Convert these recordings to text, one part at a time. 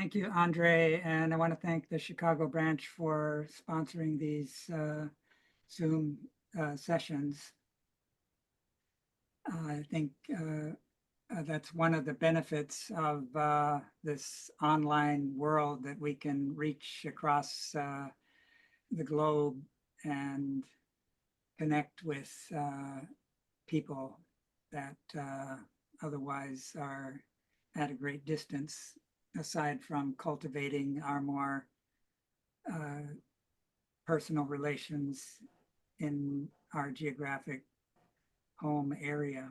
Thank you, Andre, and I want to thank the Chicago branch for sponsoring these Zoom sessions. I think that's one of the benefits of this online world, that we can reach across the globe and connect with people that otherwise are at a great distance, aside from cultivating our more personal relations in our geographic home area.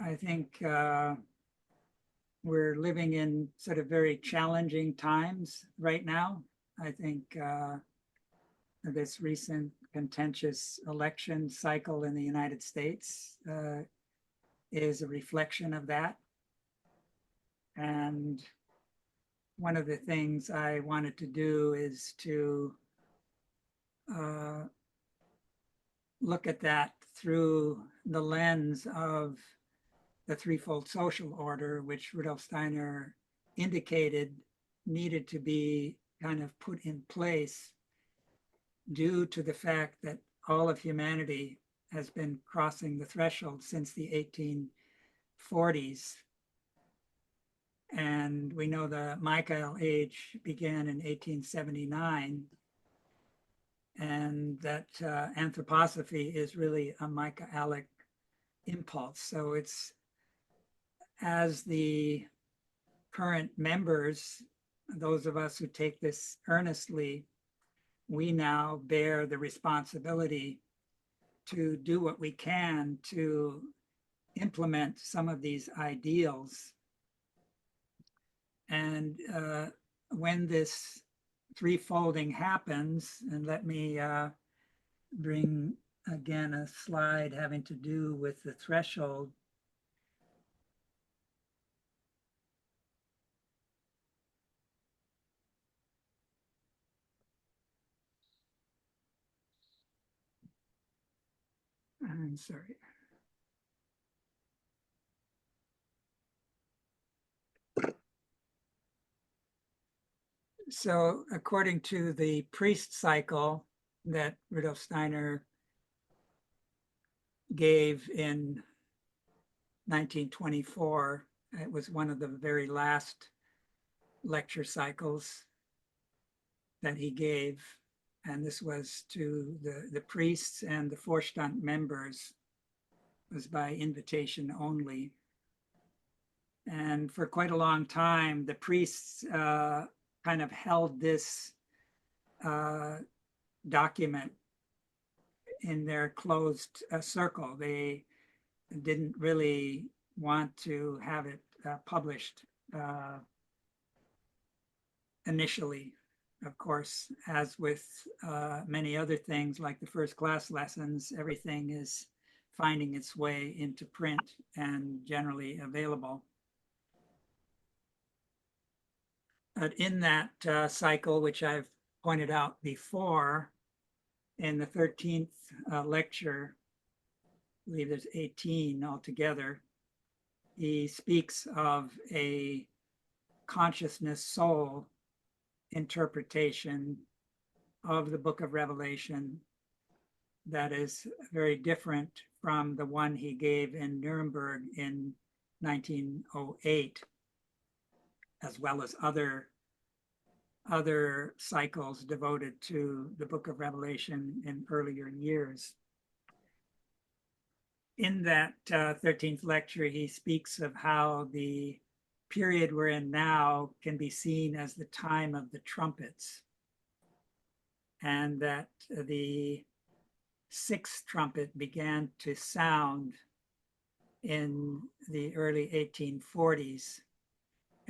I think we're living in sort of very challenging times right now. I think this recent contentious election cycle in the United States is a reflection of that. And one of the things I wanted to do is to look at that through the lens of the threefold social order, which Rudolf Steiner indicated needed to be kind of put in place due to the fact that all of humanity has been crossing the threshold since the 1840s. And we know the Michael age began in 1879, and that anthroposophy is really a Michaelic impulse. So it's, as the current members, those of us who take this earnestly, we now bear the responsibility to do what we can to implement some of these ideals. And when this threefolding happens, and let me bring again a slide having to do with the threshold. I'm sorry. So according to the priest cycle that Rudolf Steiner gave in 1924, it was one of the very last lecture cycles that he gave. And this was to the priests and the Vorstand members. It was by invitation only. And for quite a long time, the priests kind of held this document in their closed circle. They didn't really want to have it published initially. Of course, as with many other things like the first class lessons, everything is finding its way into print and generally available. But in that cycle, which I've pointed out before, in the 13th lecture, I believe there's 18 altogether, he speaks of a consciousness soul interpretation of the book of Revelation that is very different from the one he gave in Nuremberg in 1908, as well as other cycles devoted to the book of Revelation in earlier years. In that 13th lecture, he speaks of how the period we're in now can be seen as the time of the trumpets, and that the sixth trumpet began to sound in the early 1840s,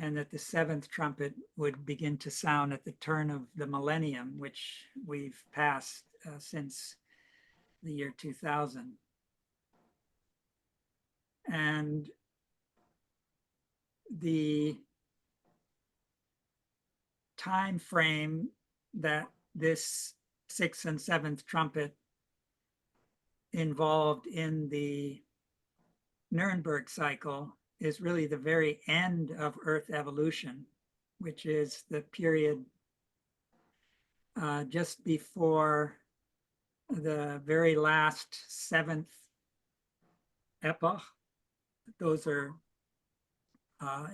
and that the seventh trumpet would begin to sound at the turn of the millennium, which we've passed since the year 2000. And the time frame that this sixth and seventh trumpet involved in the Nuremberg cycle is really the very end of Earth evolution, which is the period just before the very last seventh epoch. Those are,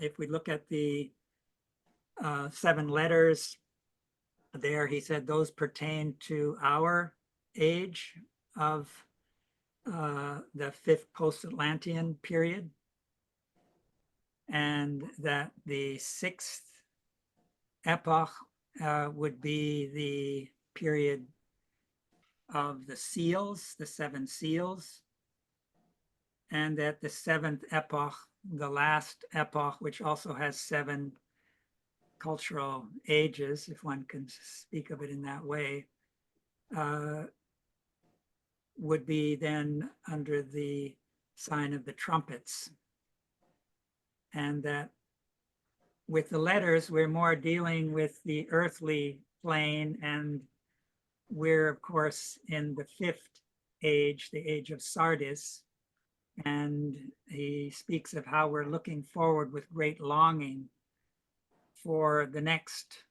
if we look at the 7 letters there, he said those pertain to our age of the 5th post-Atlantean period, and that the 6th epoch would be the period of the seals, the 7 seals, and that the 7th epoch, the last epoch, which also has 7 cultural ages, if one can speak of it in that way, would be then under the sign of the trumpets. And that with the letters, we're more dealing with the earthly plane, and we're, of course, in the 5th age, the age of Sardis. And he speaks of how we're looking forward with great longing for the next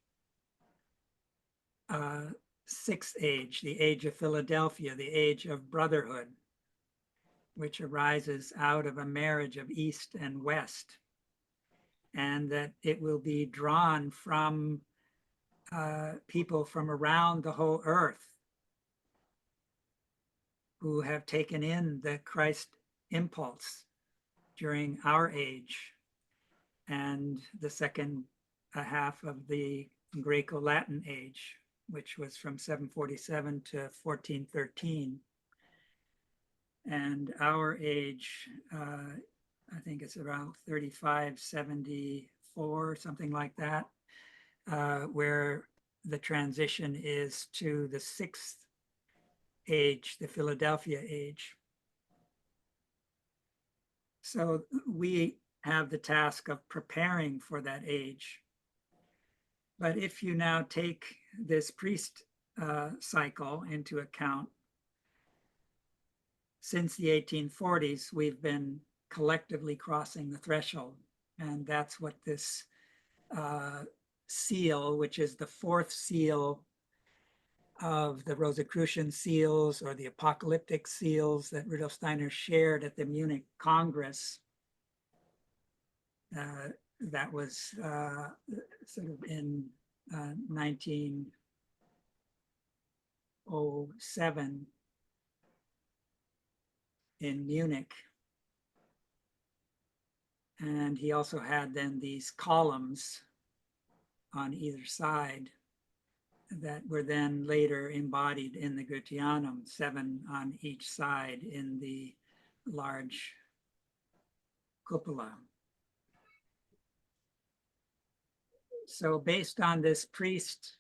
6th age, the age of Philadelphia, the age of brotherhood, which arises out of a marriage of East and West, and that it will be drawn from people from around the whole earth who have taken in the Christ impulse during our age and the second half of the Greco-Latin age, which was from 747 to 1413. And our age, I think it's around 3574, something like that, where the transition is to the 6th age, the Philadelphia age. So we have the task of preparing for that age. But if you now take this priest cycle into account, since the 1840s, we've been collectively crossing the threshold. And that's what this seal, which is the 4th seal of the Rosicrucian seals or the apocalyptic seals that Rudolf Steiner shared at the Munich Congress, that was sort of in 1907 in Munich. And he also had then these columns on either side that were then later embodied in the Goetheanum, 7 on each side in the large cupola. So based on this priest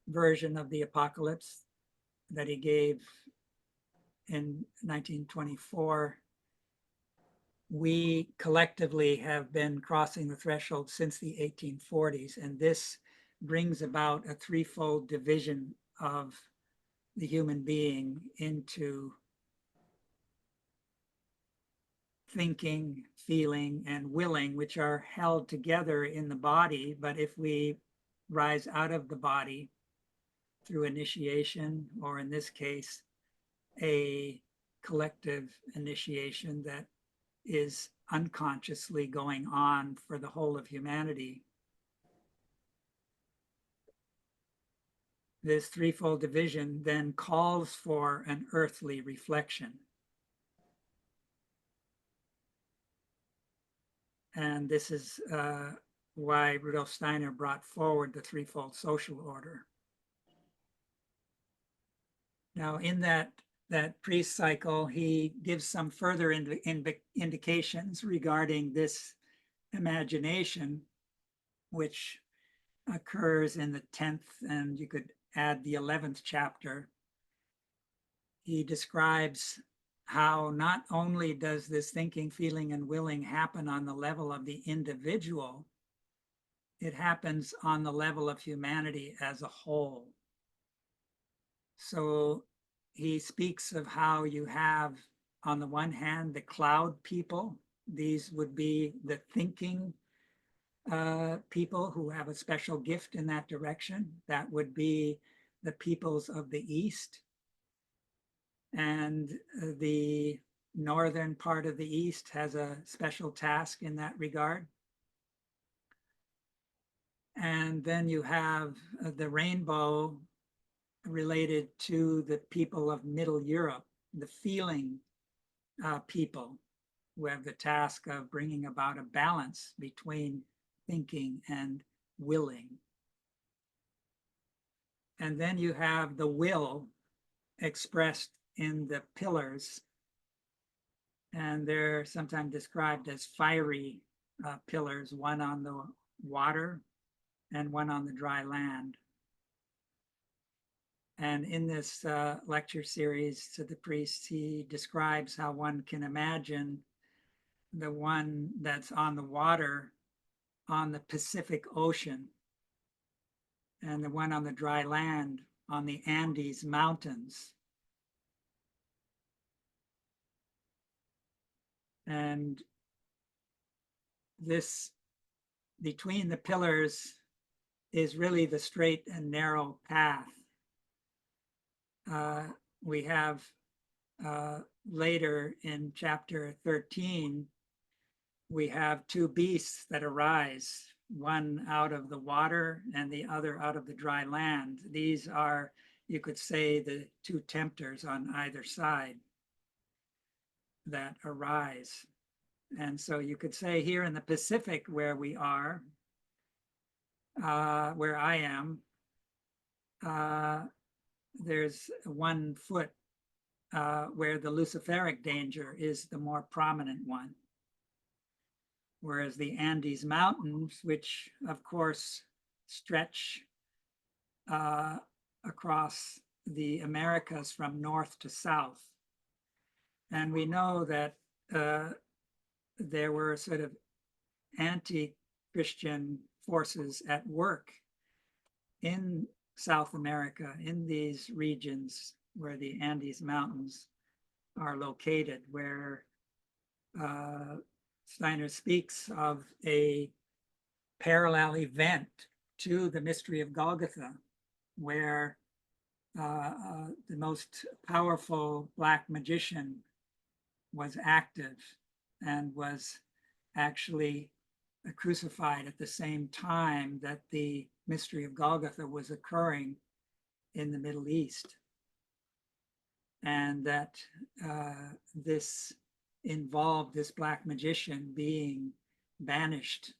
version of the apocalypse that he gave in 1924, we collectively have been crossing the threshold since the 1840s, and this brings about a 3-fold division of the human being into thinking, feeling, and willing, which are held together in the body. But if we rise out of the body through initiation, or in this case, a collective initiation that is unconsciously going on for the whole of humanity, this 3-fold division then calls for an earthly reflection. And this is why Rudolf Steiner brought forward the 3-fold social order. Now, in that priest cycle, he gives some further indications regarding this imagination, which occurs in the 10th, and you could add the 11th chapter. He describes how not only does this thinking, feeling, and willing happen on the level of the individual, it happens on the level of humanity as a whole. So he speaks of how you have on the one hand, the cloud people. These would be the thinking people who have a special gift in that direction. That would be the peoples of the East. And the northern part of the East has a special task in that regard. And then you have the rainbow related to the people of Middle Europe, the feeling people who have the task of bringing about a balance between thinking and willing. And then you have the will expressed in the pillars, and they're sometimes described as fiery pillars, one on the water and one on the dry land. And in this lecture series to the priests, he describes how one can imagine the one that's on the water on the Pacific Ocean, and the one on the dry land on the Andes Mountains. And this, between the pillars, is really the straight and narrow path. We have later in chapter 13, we have two beasts that arise, one out of the water and the other out of the dry land. These are, you could say, the two tempters on either side that arise. And so you could say here in the Pacific where we are, where I am, there's 1 foot where the Luciferic danger is the more prominent one. Whereas the Andes Mountains, which of course stretch across the Americas from north to south. And we know that there were sort of anti-Christian forces at work in South America, in these regions where the Andes Mountains are located, where Steiner speaks of a parallel event to the mystery of Golgotha, where the most powerful Black magician was active and was actually crucified at the same time that the mystery of Golgotha was occurring in the Middle East. And that this involved this Black magician being banished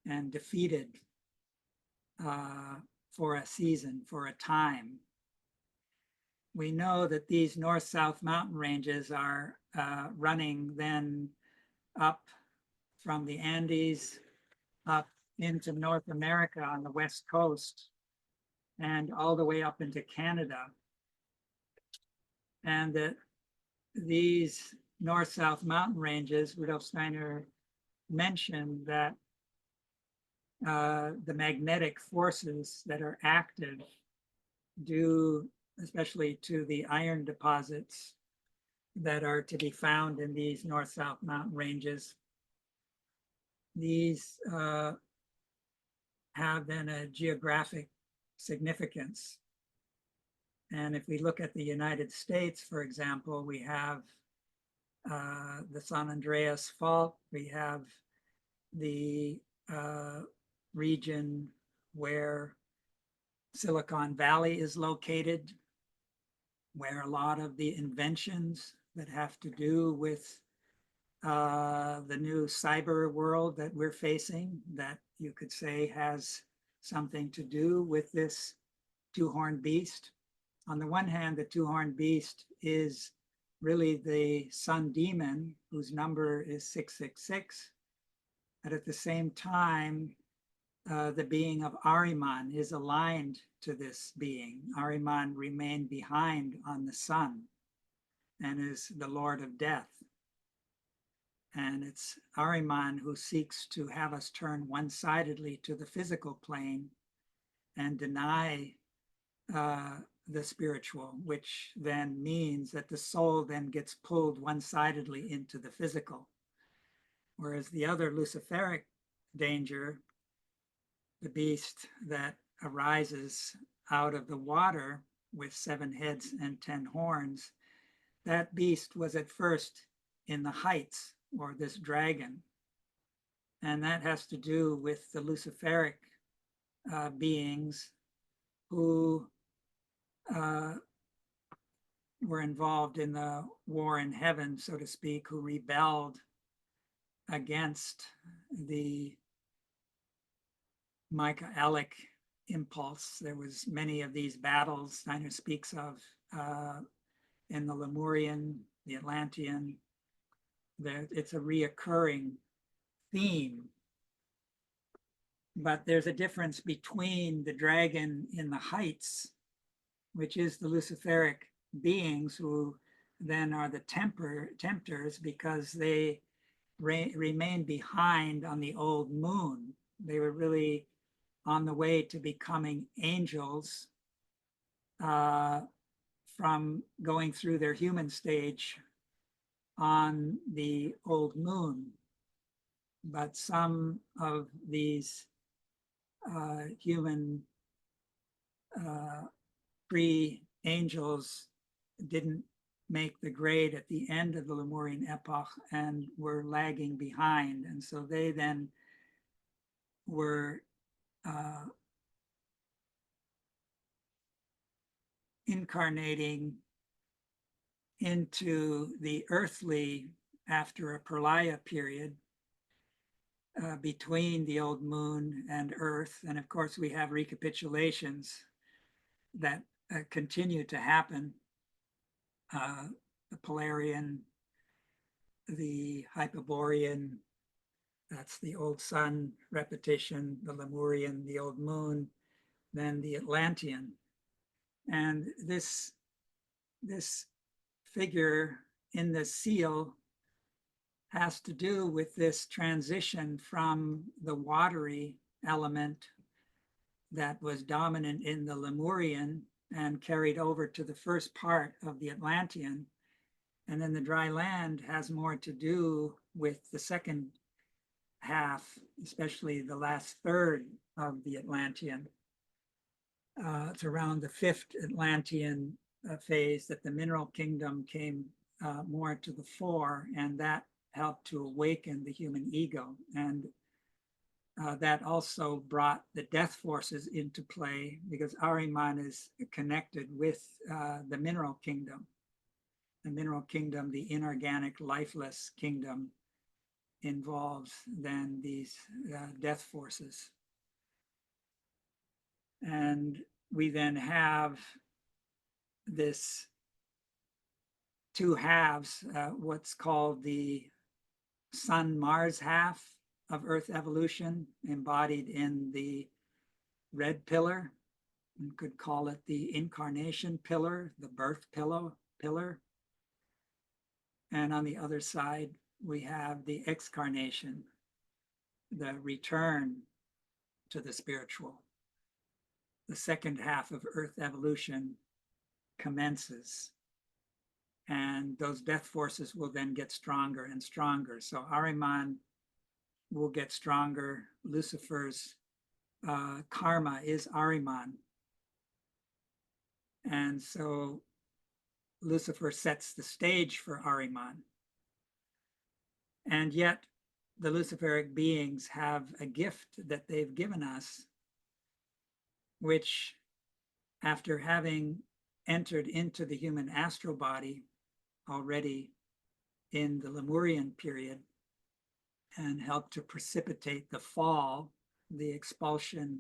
and defeated for a season, for a time. We know that these north-south mountain ranges are running then up from the Andes up into North America on the west coast and all the way up into Canada. And that these north-south mountain ranges, Rudolf Steiner mentioned that the magnetic forces that are active due especially to the iron deposits that are to be found in these north-south mountain ranges. These have then a geographic significance. And if we look at the United States, for example, we have the San Andreas Fault, we have the region where Silicon Valley is located, where a lot of the inventions that have to do with the new cyber world that we're facing, that you could say has something to do with this two-horned beast. On the one hand, the two-horned beast is really the sun demon, whose number is 666. But at the same time, the being of Ahriman is aligned to this being. Ahriman remained behind on the sun and is the Lord of Death. And it's Ahriman who seeks to have us turn one-sidedly to the physical plane and deny the spiritual, which then means that the soul then gets pulled one-sidedly into the physical. Whereas the other Luciferic danger, the beast that arises out of the water with 7 heads and 10 horns, that beast was at first in the heights, or this dragon. And that has to do with the Luciferic beings who were involved in the war in heaven, so to speak, who rebelled against the Michaelic impulse. There was many of these battles Steiner speaks of in the Lemurian, the Atlantean. It's a reoccurring theme. But there's a difference between the dragon in the heights, which is the Luciferic beings who then are the tempters because they remain behind on the old moon. They were really on the way to becoming angels from going through their human stage on the old moon. But some of these human pre-angels didn't make the grade at the end of the Lemurian epoch and were lagging behind. And so they then were incarnating into the earthly after a Pralaya period between the old moon and Earth. And of course, we have recapitulations that continue to happen. The Polarian, the Hyperborean, that's the old sun repetition, the Lemurian, the old moon, then the Atlantean. And this figure in the seal has to do with this transition from the watery element that was dominant in the Lemurian and carried over to the first part of the Atlantean. And then the dry land has more to do with the second half, especially the last third of the Atlantean. It's around the 5th Atlantean phase that the mineral kingdom came more to the fore, and that helped to awaken the human ego. And that also brought the death forces into play because Ahriman is connected with the mineral kingdom. The mineral kingdom, the inorganic, lifeless kingdom, involves then these death forces. And we then have this 2 halves, what's called the Sun-Mars half of Earth evolution, embodied in the red pillar. We could call it the incarnation pillar, the birth pillar. And on the other side, we have the excarnation, the return to the spiritual. The second half of Earth evolution commences. And those death forces will then get stronger and stronger. So Ahriman will get stronger. Lucifer's karma is Ahriman. And so Lucifer sets the stage for Ahriman. And yet the Luciferic beings have a gift that they've given us, which, after having entered into the human astral body already in the Lemurian period and helped to precipitate the fall, the expulsion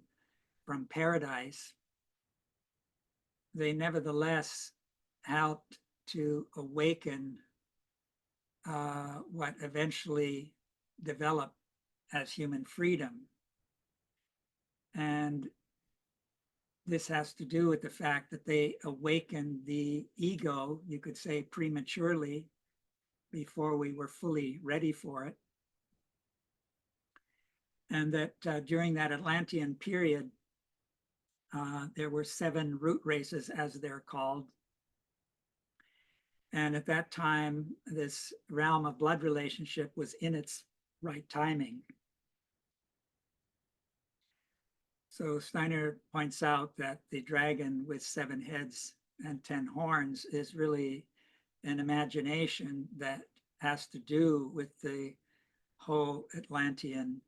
from paradise, they nevertheless helped to awaken what eventually developed as human freedom. And this has to do with the fact that they awakened the ego, you could say prematurely, before we were fully ready for it. And that during that Atlantean period, there were 7 root races, as they're called. And at that time, this realm of blood relationship was in its right timing. So Steiner points out that the dragon with 7 heads and 10 horns is really an imagination that has to do with the whole Atlantean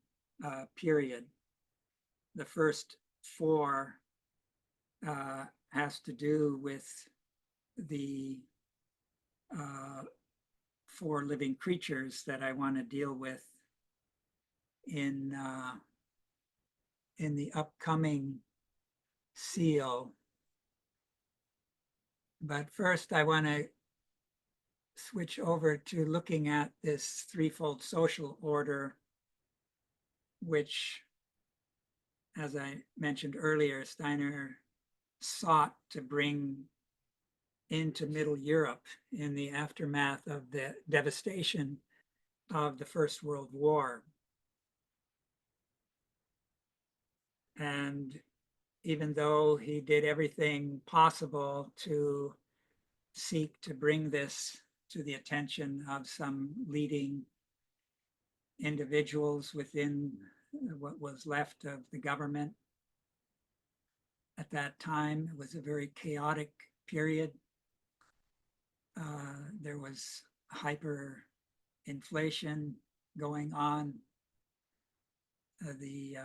period. The first 4 has to do with the 4 living creatures that I want to deal with in the upcoming seal. But first, I want to switch over to looking at this threefold social order, which, as I mentioned earlier, Steiner sought to bring into Middle Europe in the aftermath of the devastation of the First World War. And even though he did everything possible to seek to bring this to the attention of some leading individuals within what was left of the government at that time, it was a very chaotic period. There was hyperinflation going on. The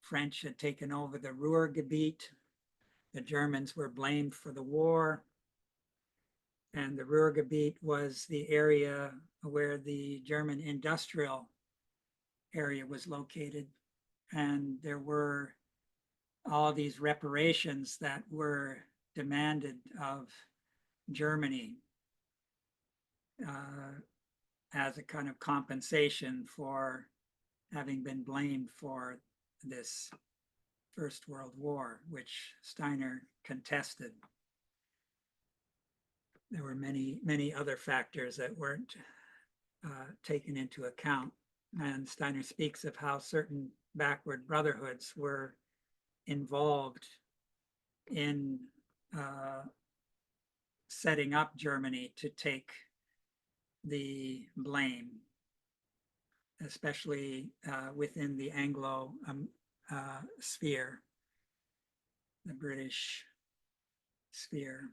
French had taken over the Ruhrgebiet. The Germans were blamed for the war. And the Ruhrgebiet was the area where the German industrial area was located. And there were all these reparations that were demanded of Germany as a kind of compensation for having been blamed for this First World War, which Steiner contested. There were many, many other factors that weren't taken into account. And Steiner speaks of how certain backward brotherhoods were involved in setting up Germany to take the blame, especially within the Anglo sphere, the British sphere.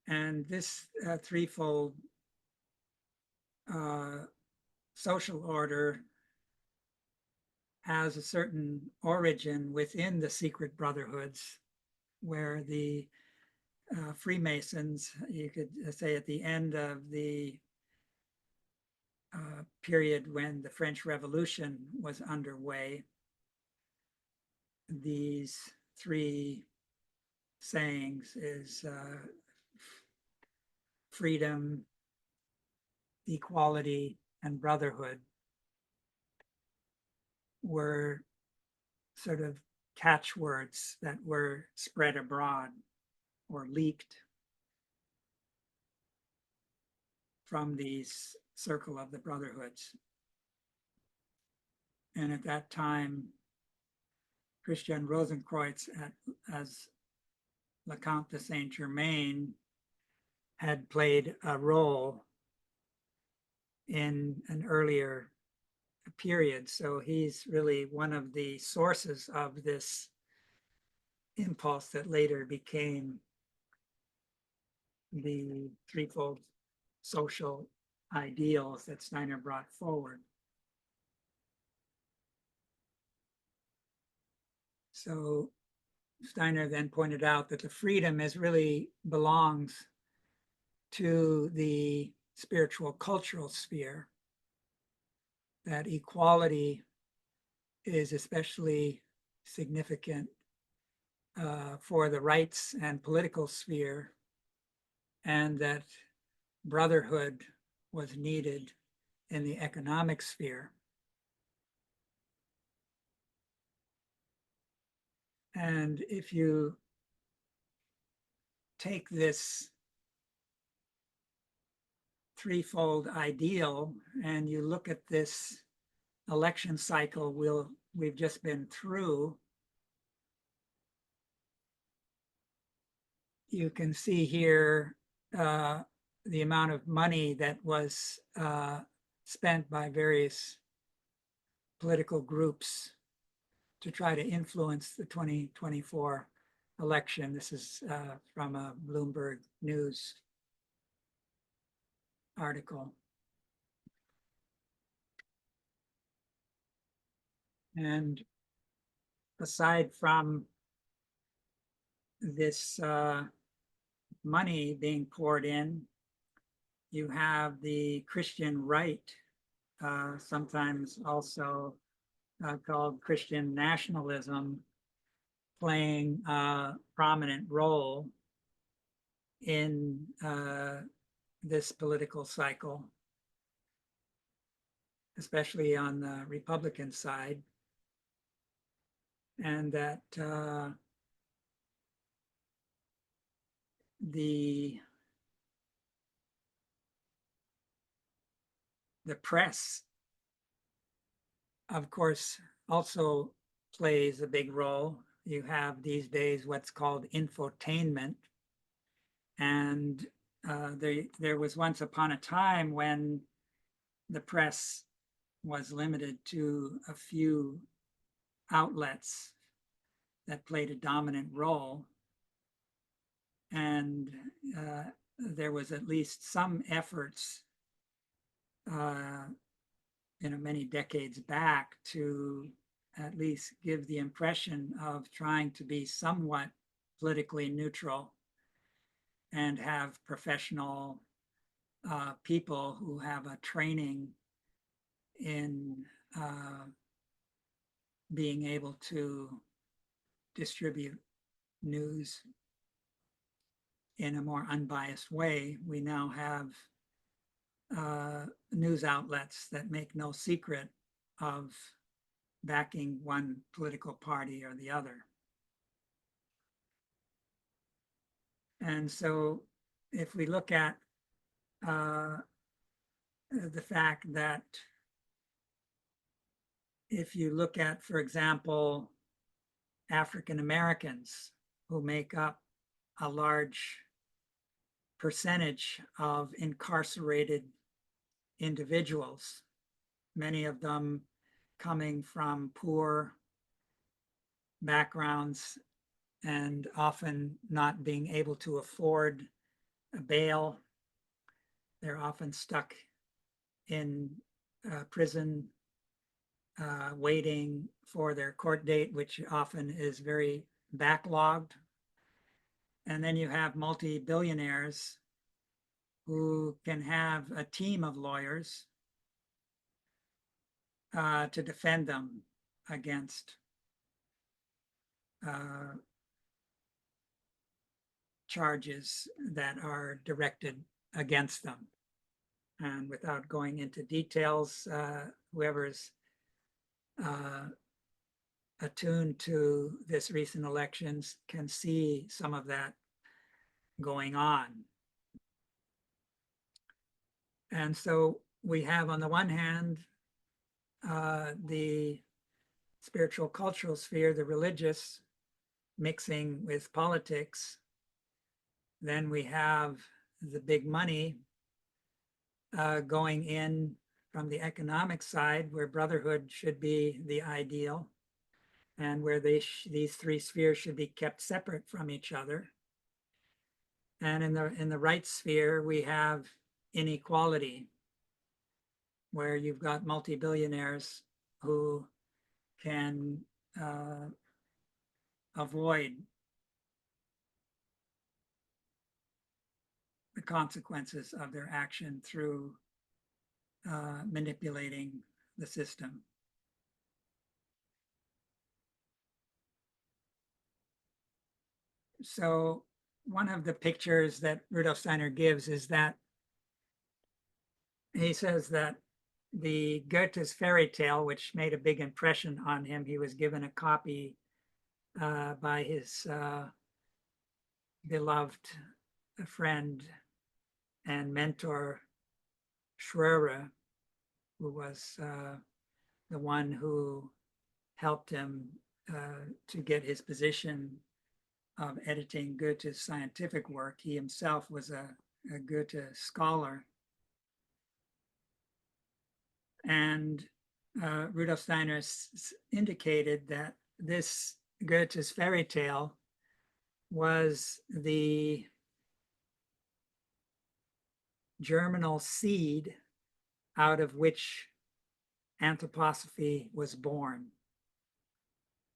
And this threefold social order has a certain origin within the secret brotherhoods, where the Freemasons, you could say at the end of the period when the French Revolution was underway, these 3 sayings is freedom, equality, and brotherhood were sort of catchwords that were spread abroad or leaked from these circle of the brotherhoods. And at that time, Christian Rosenkreuz as Le Comte de Saint-Germain had played a role in an earlier period. So he's really one of the sources of this impulse that later became the threefold social ideals that Steiner brought forward. So Steiner then pointed out that the freedom really belongs to the spiritual cultural sphere, that equality is especially significant for the rights and political sphere, and that brotherhood was needed in the economic sphere. And if you take this threefold ideal and you look at this election cycle we've just been through, you can see here the amount of money that was spent by various political groups to try to influence the 2024 election. This is from a Bloomberg News article. And aside from this money being poured in, you have the Christian right, sometimes also called Christian nationalism, playing a prominent role in this political cycle, especially on the Republican side. And that the press, of course, also plays a big role. You have these days what's called infotainment. And there was once upon a time when the press was limited to a few outlets that played a dominant role. And there was at least some efforts many decades back to at least give the impression of trying to be somewhat politically neutral and have professional people who have a training in being able to distribute news in a more unbiased way. We now have news outlets that make no secret of backing one political party or the other. And so if we look at the fact that if you look at, for example, African Americans who make up a large percentage of incarcerated individuals, many of them coming from poor backgrounds and often not being able to afford a bail. They're often stuck in prison waiting for their court date, which often is very backlogged. And then you have multi-billionaires who can have a team of lawyers to defend them against charges that are directed against them. And without going into details, whoever's attuned to this recent elections can see some of that going on. And so we have, on the one hand, the spiritual cultural sphere, the religious, mixing with politics. Then we have the big money going in from the economic side, where brotherhood should be the ideal, and where these three spheres should be kept separate from each other. And in the right sphere, we have inequality, where you've got multi-billionaires who can avoid the consequences of their action through manipulating the system. So one of the pictures that Rudolf Steiner gives is that he says that the Goethe's fairy tale, which made a big impression on him, he was given a copy by his beloved friend and mentor, Schröder, who was the one who helped him to get his position of editing Goethe's scientific work. He himself was a Goethe scholar. And Rudolf Steiner indicated that this Goethe's fairy tale was the germinal seed out of which anthroposophy was born.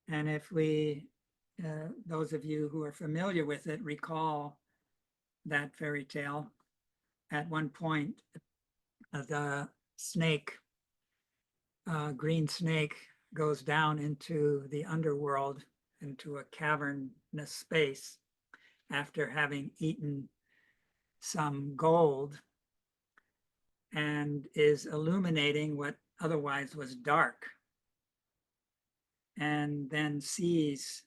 And if we, those of you who are familiar with it, recall that fairy tale, at one point, the snake, green snake, goes down into the underworld, into a cavernous space after having eaten some gold, and is illuminating what otherwise was dark, and then sees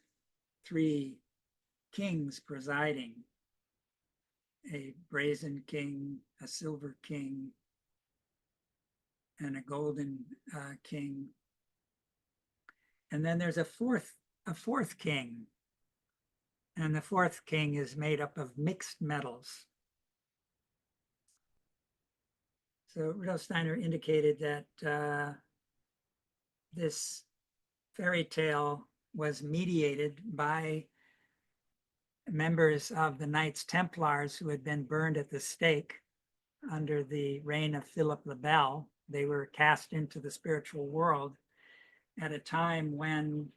three kings presiding, a brazen king, a silver king, and a golden king. And then there's a fourth king. And the fourth king is made up of mixed metals. So Rudolf Steiner indicated that this fairy tale was mediated by members of the Knights Templars who had been burned at the stake under the reign of Philip the Bell. They were cast into the spiritual world at a time when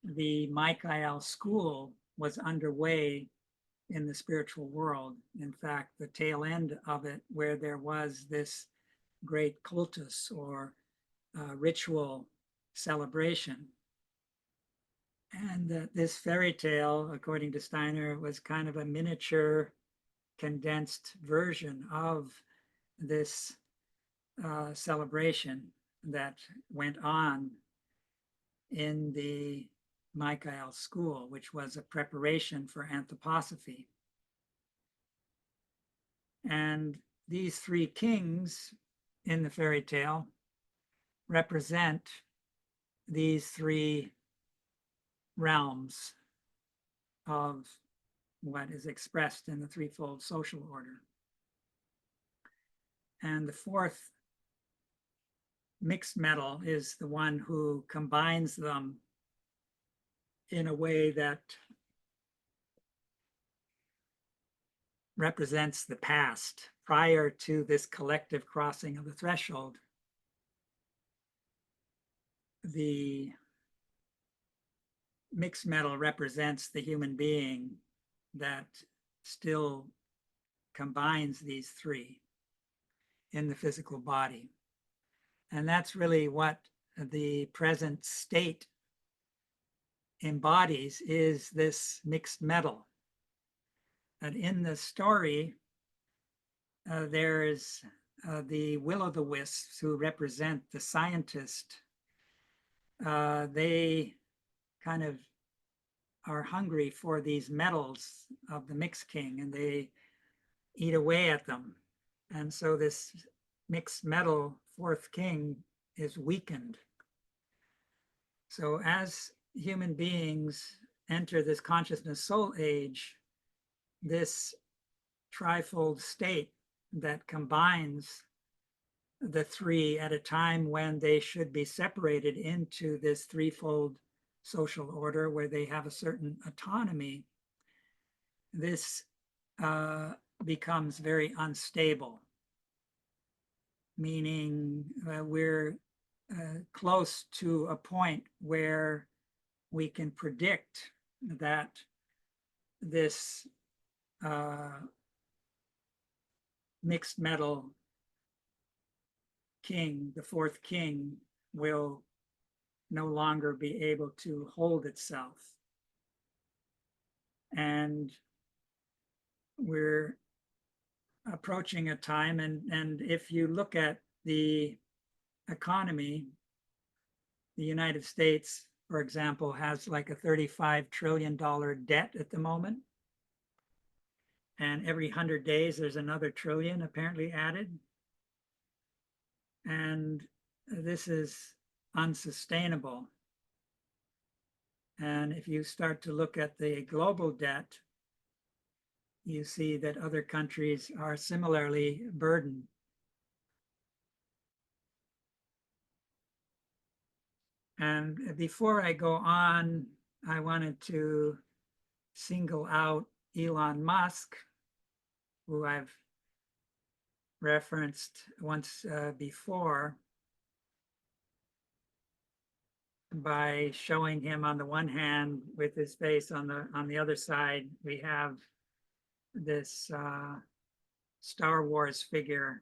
the Michael school was underway in the spiritual world. In fact, the tail end of it, where there was this great cultus or ritual celebration. And this fairy tale, according to Steiner, was kind of a miniature condensed version of this celebration that went on in the Michael school, which was a preparation for anthroposophy. And these three kings in the fairy tale represent these three realms of what is expressed in the threefold social order. And the fourth mixed metal is the one who combines them in a way that represents the past prior to this collective crossing of the threshold. The mixed metal represents the human being that still combines these three in the physical body. And that's really what the present state embodies, is this mixed metal. And in the story, there's the will-o'-the-wisps who represent the scientist. They kind of are hungry for these metals of the mixed king, and they eat away at them. And so this mixed metal fourth king is weakened. So as human beings enter this consciousness soul age, this trifold state that combines the three at a time when they should be separated into this threefold social order where they have a certain autonomy, this becomes very unstable, meaning we're close to a point where we can predict that this mixed metal king, the fourth king, will no longer be able to hold itself. And we're approaching a time, and if you look at the economy, the United States, for example, has like a $35 trillion debt at the moment. And every 100 days, there's another trillion apparently added. And this is unsustainable. And if you start to look at the global debt, you see that other countries are similarly burdened. And before I go on, I wanted to single out Elon Musk, who I've referenced once before, by showing him on the one hand with his face, on the other side we have this Star Wars figure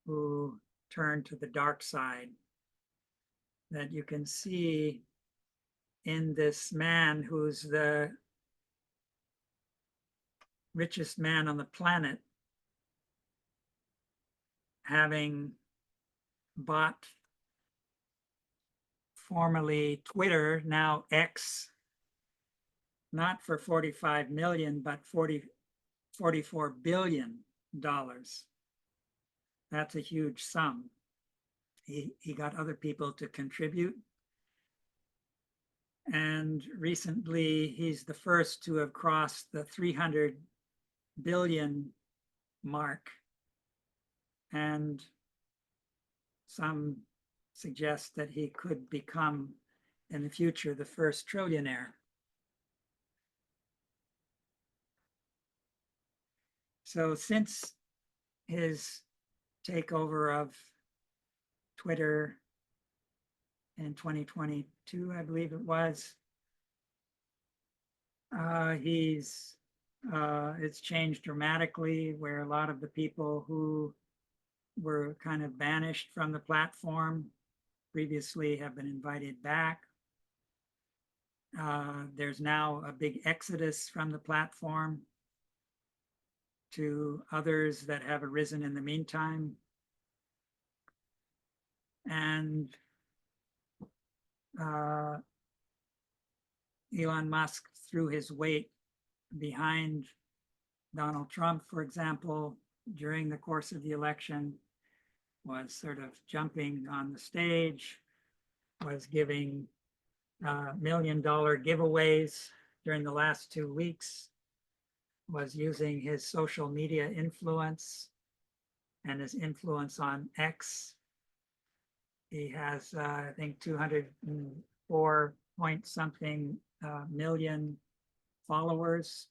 who turned to the dark side, that you can see in this man who's the richest man on the planet, having bought formerly Twitter, now X, not for 45 million, but $44 billion. That's a huge sum. He got other people to contribute. And recently, he's the first to have crossed the 300 billion mark. And some suggest that he could become, in the future, the first trillionaire. So since his takeover of Twitter in 2022, I believe it was, it's changed dramatically, where a lot of the people who were kind of banished from the platform previously have been invited back. There's now a big exodus from the platform to others that have arisen in the meantime. And Elon Musk threw his weight behind Donald Trump, for example, during the course of the election, was sort of jumping on the stage, was giving $1 million giveaways during the last 2 weeks, was using his social media influence and his influence on X. He has, I think, 204 point something million followers.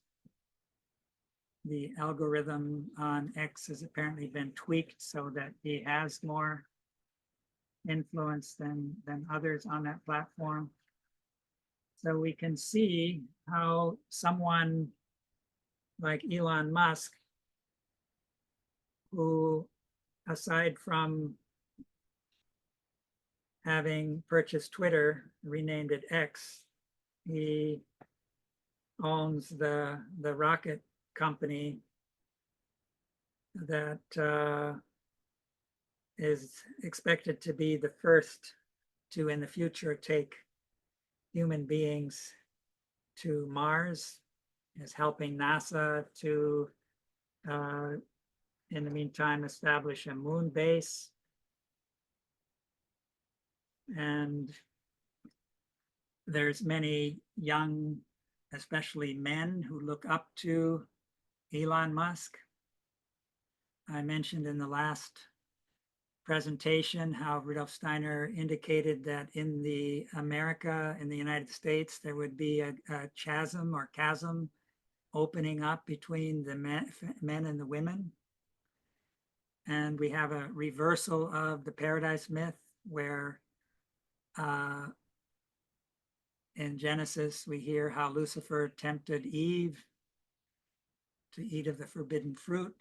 The algorithm on X has apparently been tweaked so that he has more influence than others on that platform. So we can see how someone like Elon Musk, who, aside from having purchased Twitter, renamed it X, he owns the rocket company that is expected to be the first to, in the future, take human beings to Mars, is helping NASA to, in the meantime, establish a moon base. And there's many young, especially men, who look up to Elon Musk. I mentioned in the last presentation how Rudolf Steiner indicated that in the United States, there would be a chasm or chasm opening up between the men and the women. And we have a reversal of the paradise myth, where in Genesis, we hear how Lucifer tempted Eve to eat of the forbidden fruit.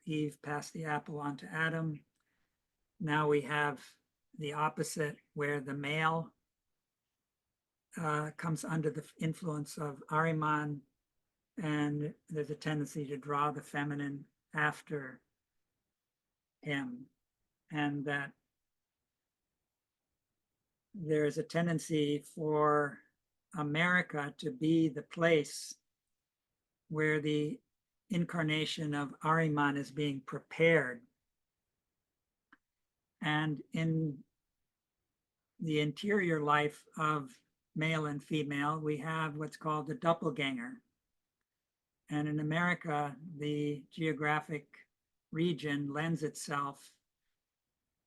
Eve passed the apple on to Adam. Now we have the opposite, where the male comes under the influence of Ahriman, and there's a tendency to draw the feminine after him, and that there's a tendency for America to be the place where the incarnation of Ahriman is being prepared. And in the interior life of male and female, we have what's called the doppelganger. And in America, the geographic region lends itself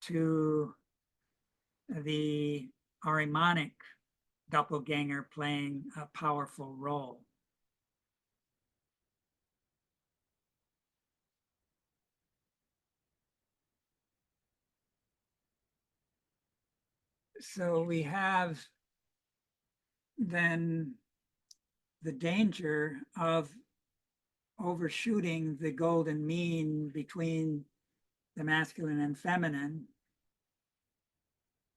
to the Ahrimanic doppelganger playing a powerful role. So we have then the danger of overshooting the golden mean between the masculine and feminine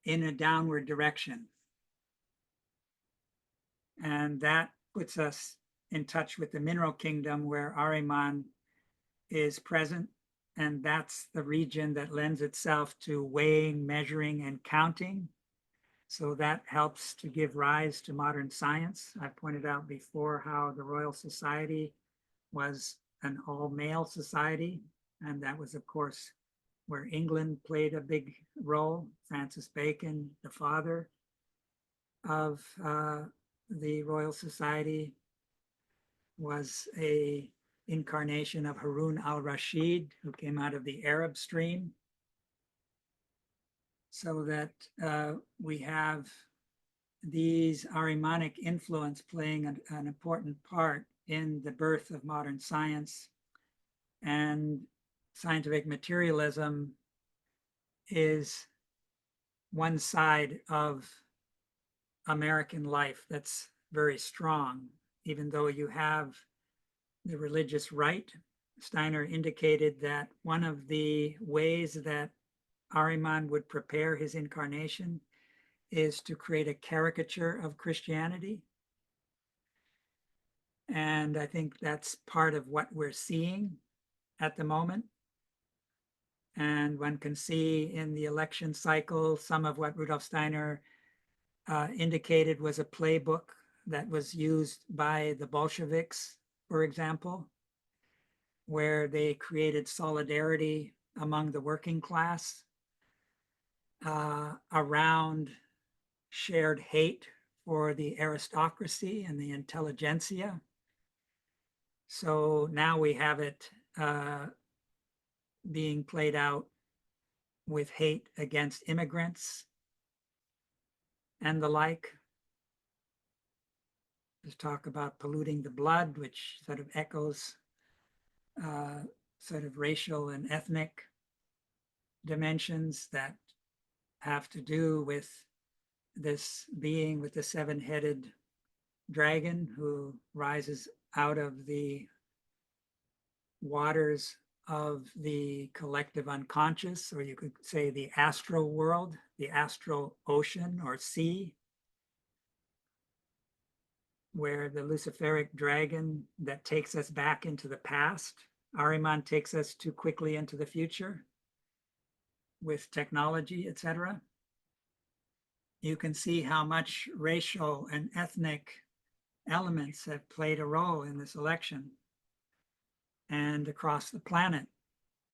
in a downward direction. And that puts us in touch with the mineral kingdom where Ahriman is present. And that's the region that lends itself to weighing, measuring, and counting. So that helps to give rise to modern science. I pointed out before how the Royal Society was an all-male society. And that was, of course, where England played a big role. Francis Bacon, the father of the Royal Society, was a incarnation of Harun al-Rashid, who came out of the Arab stream. So that we have these Ahrimanic influence playing an important part in the birth of modern science. And scientific materialism is one side of American life that's very strong, even though you have the religious right. Steiner indicated that one of the ways that Ahriman would prepare his incarnation is to create a caricature of Christianity. And I think that's part of what we're seeing at the moment. And one can see in the election cycle some of what Rudolf Steiner indicated was a playbook that was used by the Bolsheviks, for example, where they created solidarity among the working class around shared hate for the aristocracy and the intelligentsia. So now we have it being played out with hate against immigrants and the like. There's talk about polluting the blood, which sort of echoes sort of racial and ethnic dimensions that have to do with this being with the seven-headed dragon who rises out of the waters of the collective unconscious, or you could say the astral world, the astral ocean or sea, where the Luciferic dragon that takes us back into the past, Ahriman takes us too quickly into the future with technology, etc. You can see how much racial and ethnic elements have played a role in this election and across the planet.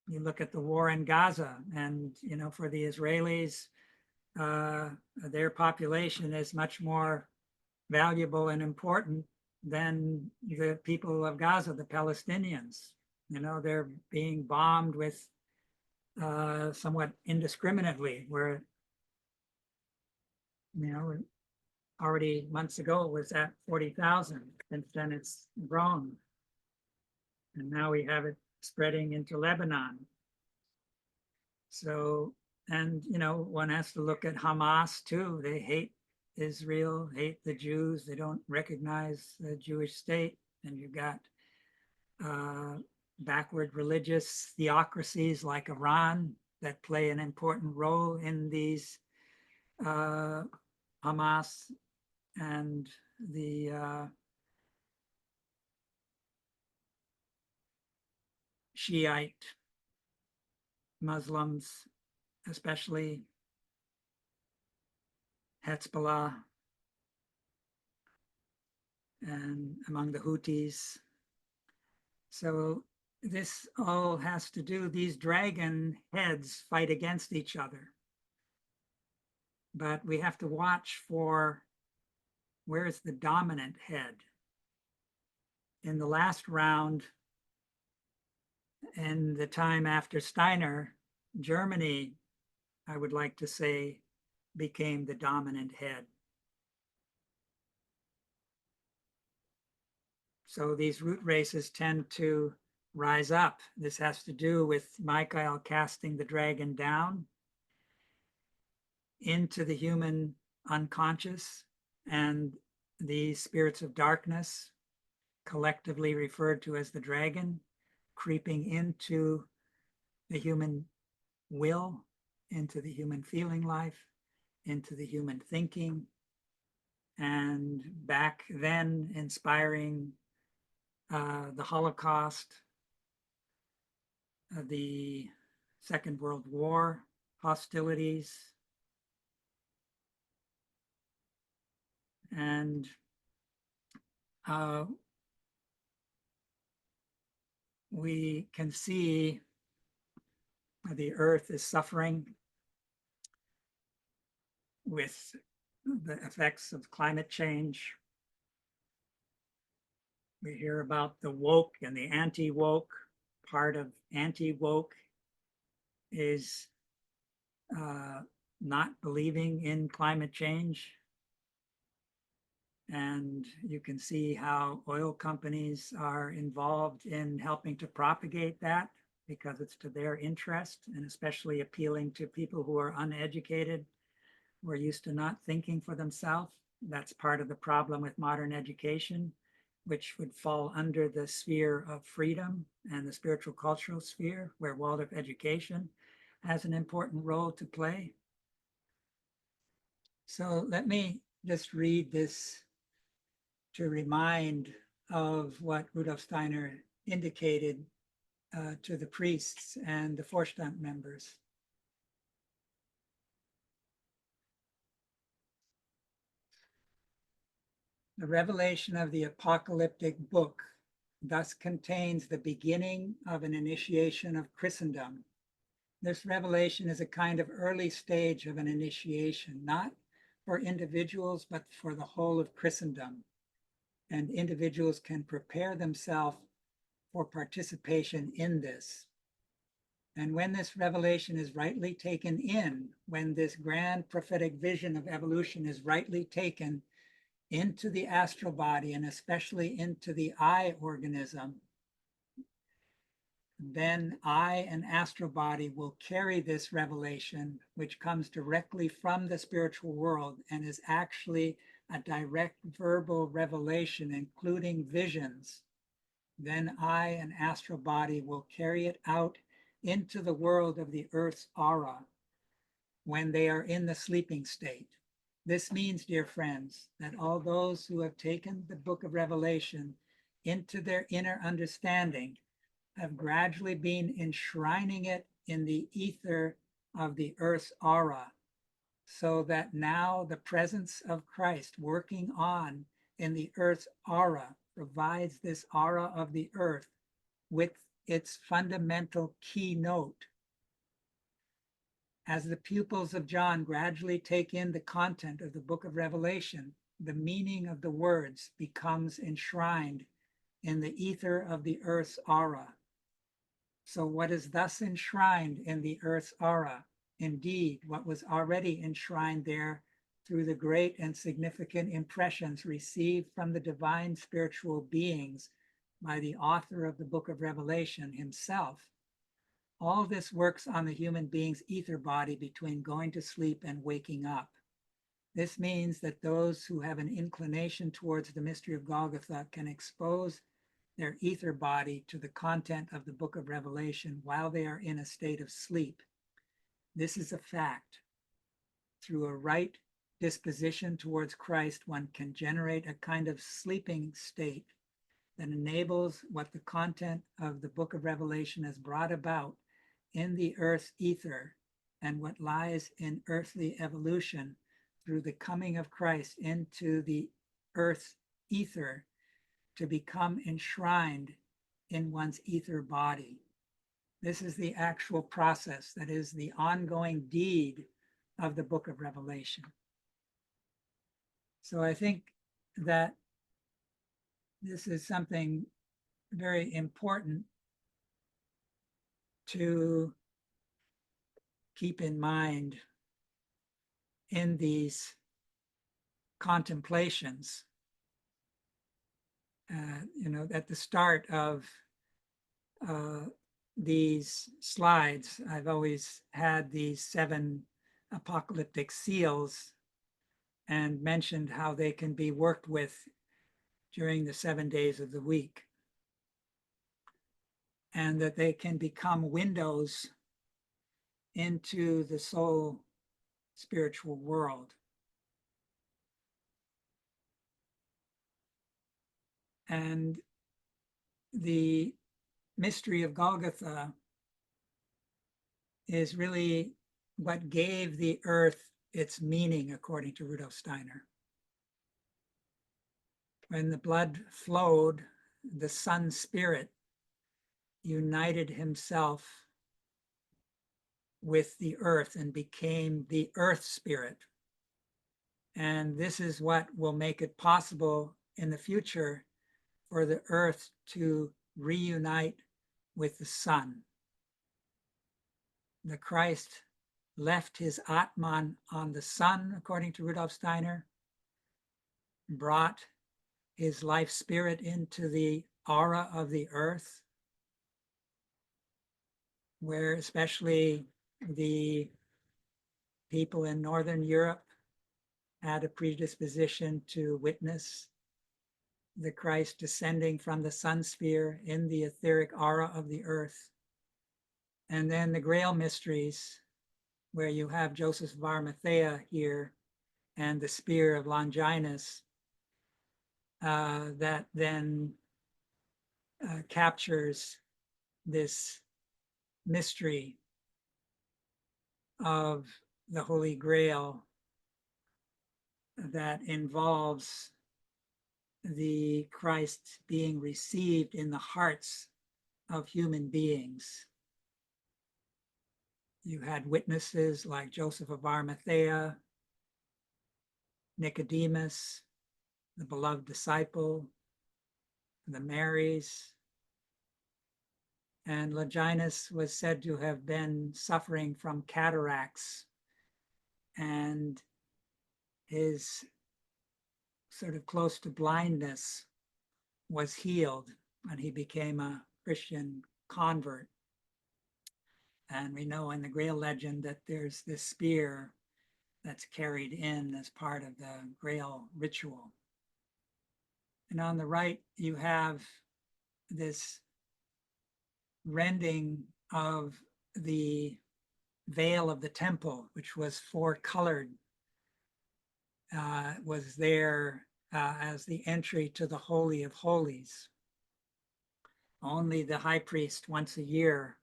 You look at the war in Gaza, and for the Israelis, their population is much more valuable and important than the people of Gaza, the Palestinians. They're being bombed with somewhat indiscriminately, where already months ago it was at 40,000. Since then it's grown. And now we have it spreading into Lebanon. So, and one has to look at Hamas too. They hate Israel, hate the Jews. They don't recognize the Jewish state. And you've got backward religious theocracies like Iran that play an important role in these Hamas and the Shiite Muslims, especially Hezbollah, and among the Houthis. So this all has to do, these dragon heads fight against each other. But we have to watch for Where is the dominant head? In the last round, and the time after Steiner, Germany, I would like to say, became the dominant head. So these root races tend to rise up. This has to do with Michael casting the dragon down into the human unconscious, and these spirits of darkness, collectively referred to as the dragon, creeping into the human will, into the human feeling life, into the human thinking, and back then inspiring the Holocaust, the Second World War, hostilities, and we can see the earth is suffering with the effects of climate change. We hear about the woke and the anti-woke. Part of anti-woke is not believing in climate change. And you can see how oil companies are involved in helping to propagate that because it's to their interest, and especially appealing to people who are uneducated, who are used to not thinking for themselves. That's part of the problem with modern education, which would fall under the sphere of freedom and the spiritual cultural sphere, where Waldorf education has an important role to play. So let me just read this to remind of what Rudolf Steiner indicated to the priests and the Vorstand members. The revelation of the apocalyptic book thus contains the beginning of an initiation of Christendom. This revelation is a kind of early stage of an initiation, not for individuals, but for the whole of Christendom. And individuals can prepare themselves for participation in this. And when this revelation is rightly taken in, when this grand prophetic vision of evolution is rightly taken into the astral body, and especially into the I organism, then I and astral body will carry this revelation, which comes directly from the spiritual world and is actually a direct verbal revelation, including visions. Then I and astral body will carry it out into the world of the earth's aura when they are in the sleeping state. This means, dear friends, that all those who have taken the book of Revelation into their inner understanding have gradually been enshrining it in the ether of the earth's aura, so that now the presence of Christ working on in the earth's aura provides this aura of the earth with its fundamental keynote. As the pupils of John gradually take in the content of the book of Revelation, the meaning of the words becomes enshrined in the ether of the earth's aura. So what is thus enshrined in the earth's aura, indeed, what was already enshrined there through the great and significant impressions received from the divine spiritual beings by the author of the book of Revelation himself, all this works on the human being's ether body between going to sleep and waking up. This means that those who have an inclination towards the mystery of Golgotha can expose their ether body to the content of the book of Revelation while they are in a state of sleep. This is a fact. Through a right disposition towards Christ, one can generate a kind of sleeping state that enables what the content of the book of Revelation has brought about in the earth's ether and what lies in earthly evolution through the coming of Christ into the earth's ether to become enshrined in one's ether body. This is the actual process, that is the ongoing deed of the book of Revelation. So I think that this is something very important to keep in mind in these contemplations. At the start of these slides, I've always had these 7 apocalyptic seals and mentioned how they can be worked with during the 7 days of the week, and that they can become windows into the soul spiritual world. And the mystery of Golgotha is really what gave the earth its meaning, according to Rudolf Steiner. When the blood flowed, the sun spirit united himself with the earth and became the earth spirit. And this is what will make it possible in the future for the earth to reunite with the sun. The Christ left his Atman on the sun, according to Rudolf Steiner, brought his life spirit into the aura of the earth, where especially the people in Northern Europe had a predisposition to witness the Christ descending from the sun sphere in the etheric aura of the earth. And then the Grail mysteries, where you have Joseph of Arimathea here and the spear of Longinus, that then captures this mystery of the Holy Grail that involves the Christ being received in the hearts of human beings. You had witnesses like Joseph of Arimathea, Nicodemus, the beloved disciple, the Marys, and Longinus was said to have been suffering from cataracts, and his sort of close to blindness was healed and he became a Christian convert. And we know in the Grail legend that there's this spear that's carried in as part of the Grail ritual. And on the right, you have this rending of the veil of the temple, which was 4-colored, was there as the entry to the Holy of Holies. Only the high priest once a year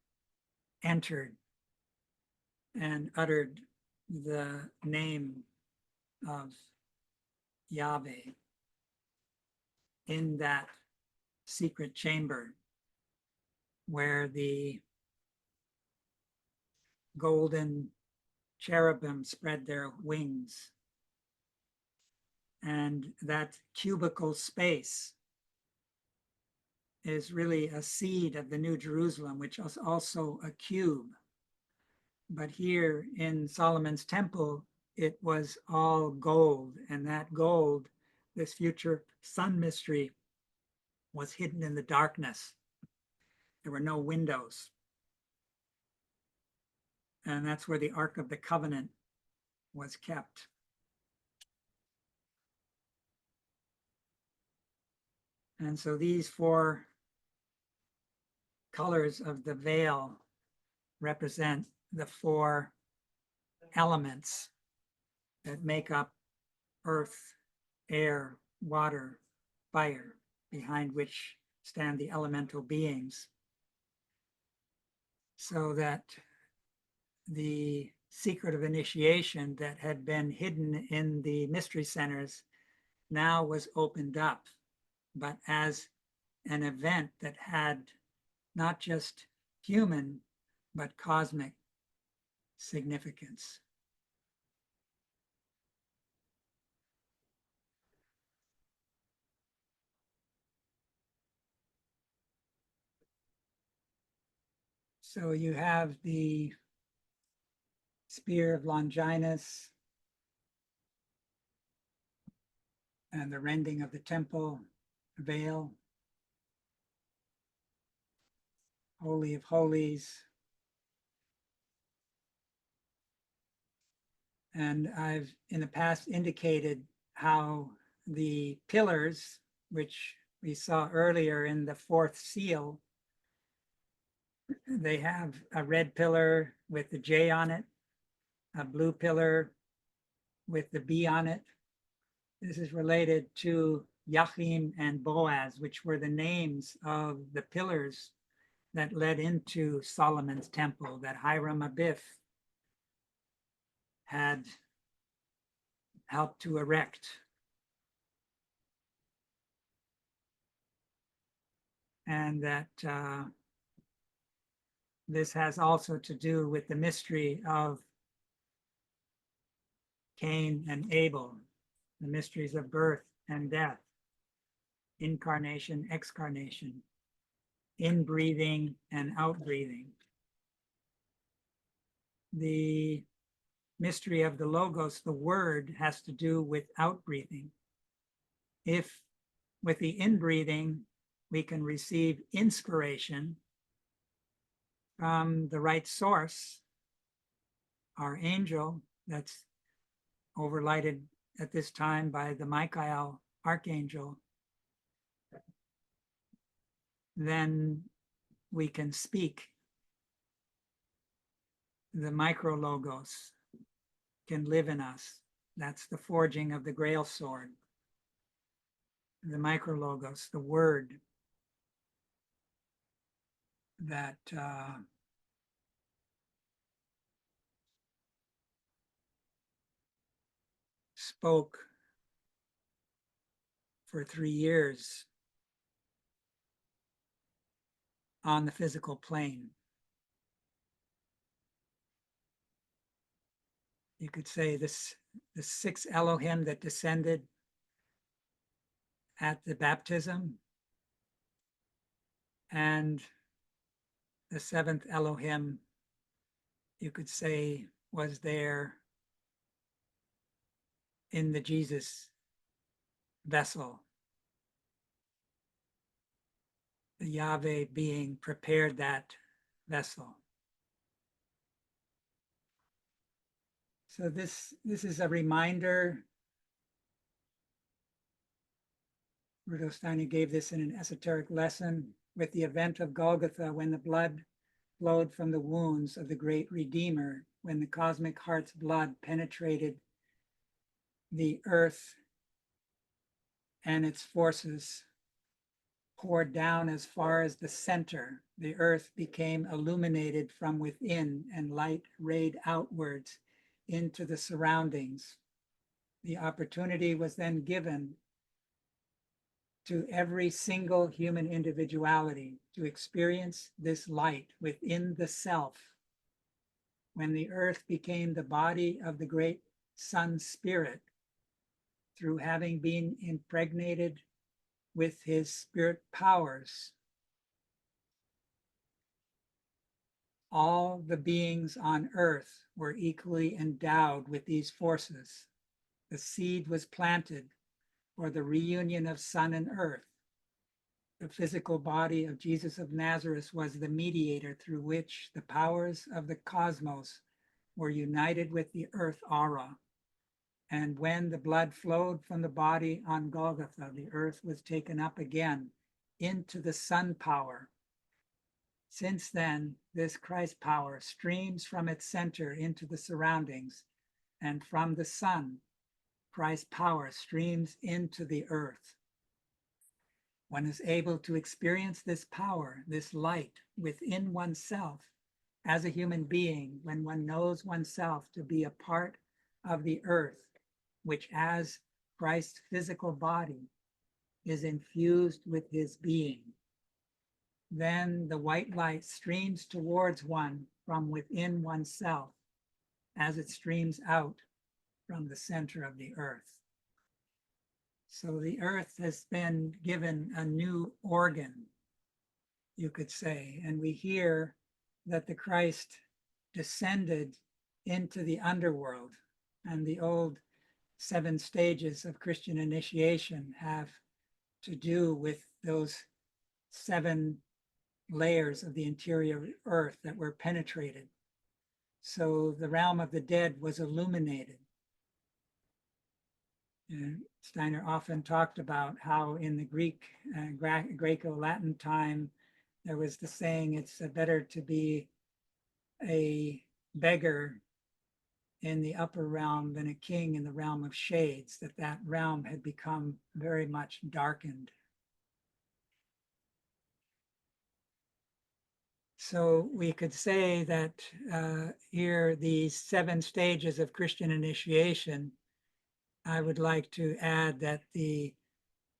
entered and uttered the name of Yahweh in that secret chamber where the golden cherubim spread their wings. And that cubical space is really a seed of the New Jerusalem, which is also a cube. But here in Solomon's temple, it was all gold. And that gold, this future sun mystery, was hidden in the darkness. There were no windows. And that's where the Ark of the Covenant was kept. And so these 4 colors of the veil represent the 4 elements that make up earth, air, water, fire, behind which stand the elemental beings. So that the secret of initiation that had been hidden in the mystery centers now was opened up, but as an event that had not just human, but cosmic significance. So you have the spear of Longinus and the rending of the temple veil, Holy of Holies. And I've in the past indicated how the pillars, which we saw earlier in the fourth seal, they have a red pillar with the J on it, a blue pillar with the B on it. This is related to Yachim and Boaz, which were the names of the pillars that led into Solomon's temple that Hiram Abiff had helped to erect. And that this has also to do with the mystery of Cain and Abel, the mysteries of birth and death, incarnation, excarnation, in-breathing and out-breathing. The mystery of the Logos, the word, has to do with out-breathing. If with the in-breathing, we can receive inspiration from the right source, our angel that's overlighted at this time by the Michael archangel, then we can speak. The micro logos can live in us. That's the forging of the Grail sword. The micro logos, the word that spoke for 3 years on the physical plane. You could say this, the 6 Elohim that descended at the baptism, and the 7th Elohim, you could say, was there in the Jesus vessel. The Yahweh being prepared that vessel. So this is a reminder. Rudolf Steiner gave this in an esoteric lesson with the event of Golgotha, when the blood flowed from the wounds of the great Redeemer, when the cosmic heart's blood penetrated the earth and its forces poured down as far as the center. The earth became illuminated from within, and light rayed outwards into the surroundings. The opportunity was then given to every single human individuality to experience this light within the self. When the earth became the body of the great Sun Spirit, through having been impregnated with his spirit powers, all the beings on earth were equally endowed with these forces. The seed was planted for the reunion of sun and earth. The physical body of Jesus of Nazareth was the mediator through which the powers of the cosmos were united with the earth aura. And when the blood flowed from the body on Golgotha, the earth was taken up again into the sun power. Since then, this Christ power streams from its center into the surroundings, and from the sun, Christ power streams into the earth. One is able to experience this power, this light within oneself as a human being when one knows oneself to be a part of the earth, which as Christ's physical body is infused with his being. Then the white light streams towards one from within oneself as it streams out from the center of the earth. So the earth has been given a new organ, you could say, and we hear that the Christ descended into the underworld, and the old 7 stages of Christian initiation have to do with those 7 layers of the interior earth that were penetrated. So the realm of the dead was illuminated. And Steiner often talked about how in the Greco-Latin time, there was the saying, it's better to be a beggar in the upper realm than a king in the realm of shades, that realm had become very much darkened. So we could say that here, these 7 stages of Christian initiation, I would like to add that the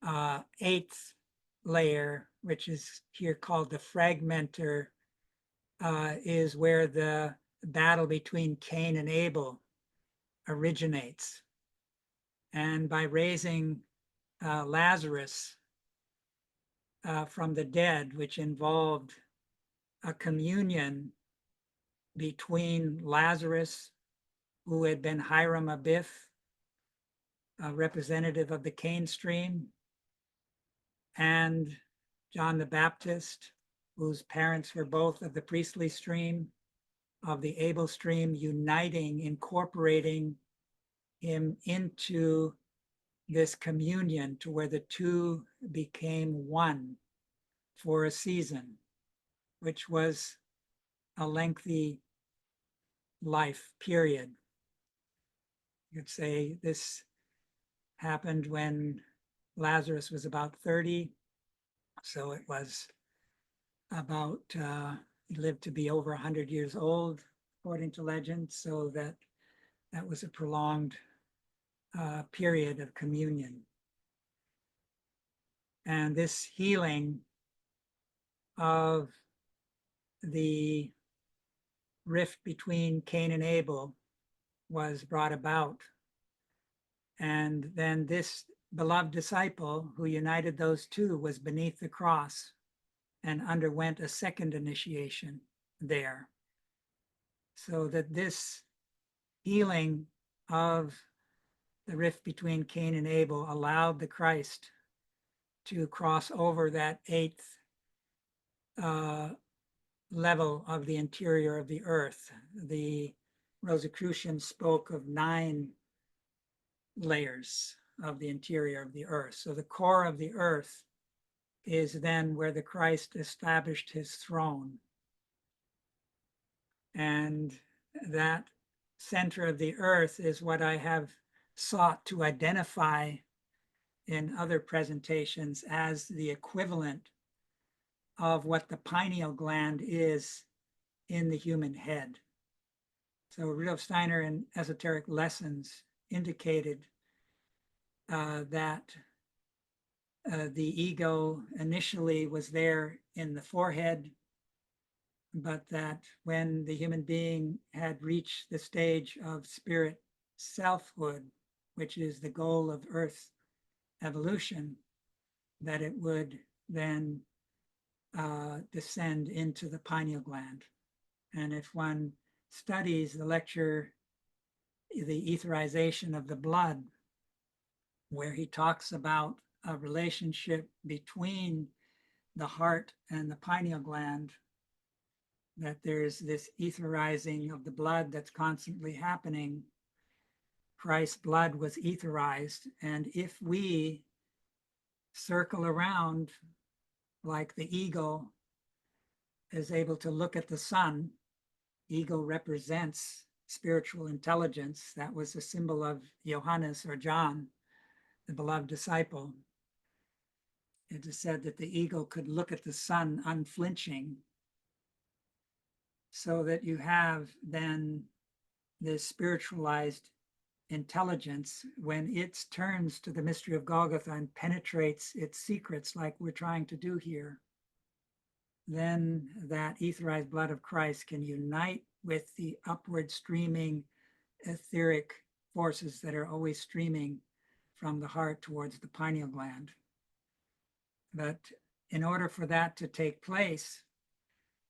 8th layer, which is here called the fragmenter, is where the battle between Cain and Abel originates. And by raising Lazarus from the dead, which involved a communion between Lazarus, who had been Hiram Abiff, a representative of the Cain stream, and John the Baptist, whose parents were both of the priestly stream, of the Abel stream, uniting, incorporating him into this communion to where the two became one for a season, which was a lengthy life period. You could say this happened when Lazarus was about 30. So it was about, he lived to be over 100 years old, according to legend. So that was a prolonged period of communion. And this healing of the rift between Cain and Abel was brought about. And then this beloved disciple who united those two was beneath the cross and underwent a second initiation there. So that this healing of the rift between Cain and Abel allowed the Christ to cross over that 8th level of the interior of the earth. The Rosicrucians spoke of 9 layers of the interior of the earth. So the core of the earth is then where the Christ established his throne. And that center of the earth is what I have sought to identify in other presentations as the equivalent of what the pineal gland is in the human head. So Rudolf Steiner in Esoteric Lessons indicated that the ego initially was there in the forehead, but that when the human being had reached the stage of spirit selfhood, which is the goal of Earth evolution, that it would then descend into the pineal gland. And if one studies the lecture, The Etherization of the Blood, where he talks about a relationship between the heart and the pineal gland, that there's this etherizing of the blood that's constantly happening. Christ's blood was etherized, and if we circle around like the eagle is able to look at the sun, eagle represents spiritual intelligence. That was a symbol of Johannes or John, the beloved disciple. It is said that the eagle could look at the sun unflinching, so that you have then this spiritualized intelligence when it turns to the mystery of Golgotha and penetrates its secrets like we're trying to do here. Then that etherized blood of Christ can unite with the upward streaming etheric forces that are always streaming from the heart towards the pineal gland. But in order for that to take place,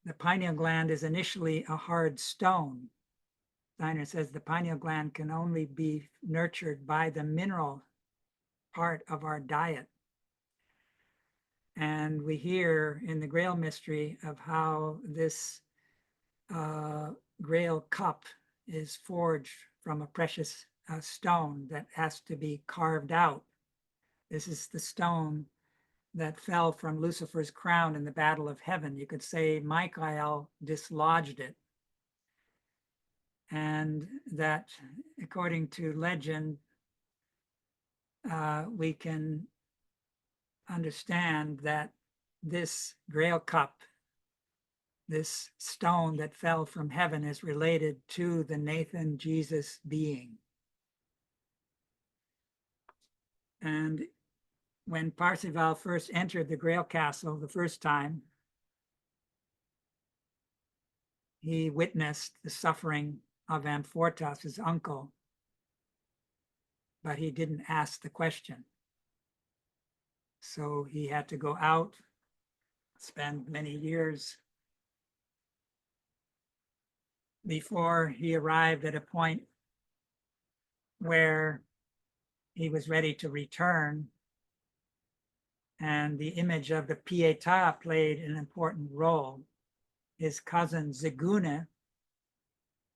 the pineal gland is initially a hard stone. Steiner says the pineal gland can only be nurtured by the mineral part of our diet. And we hear in the Grail mystery of how this Grail cup is forged from a precious stone that has to be carved out. This is the stone that fell from Lucifer's crown in the battle of heaven. You could say Michael dislodged it. And that, according to legend, we can understand that this Grail cup, this stone that fell from heaven, is related to the Nathan Jesus being. And when Parzival first entered the Grail Castle the first time, he witnessed the suffering of Amfortas, his uncle, but he didn't ask the question. So he had to go out, spend many years before he arrived at a point where he was ready to return. And the image of the Pietà played an important role. His cousin Ziguna,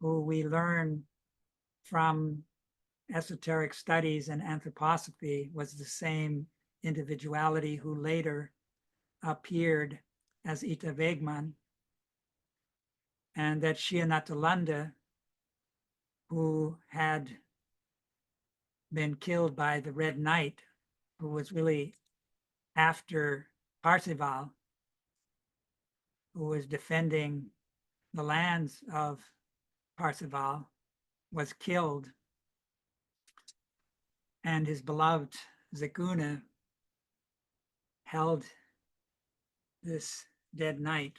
who we learn from esoteric studies and anthroposophy, was the same individuality who later appeared as Ita Wegman, and that Shia who had been killed by the Red Knight, who was really after Parzival, who was defending the lands of Parzival, was killed, and his beloved Ziguna held this dead knight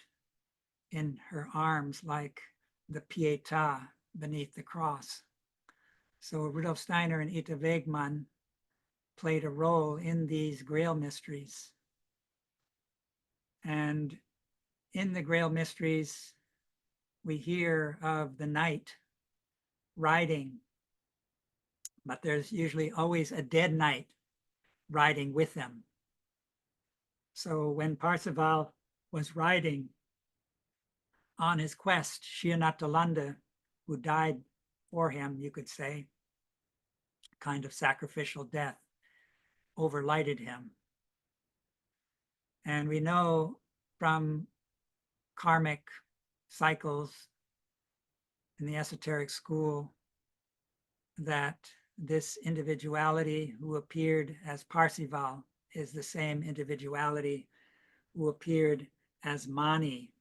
in her arms like the Pietà beneath the cross. So Rudolf Steiner and Ita Wegman played a role in these Grail mysteries. And in the Grail mysteries, we hear of the knight riding, but there's usually always a dead knight riding with them. So when Parzival was riding on his quest, Shia, who died for him, you could say, kind of sacrificial death, overlighted him. And we know from karmic cycles in the esoteric school that this individuality who appeared as Parzival is the same individuality who appeared as Mani,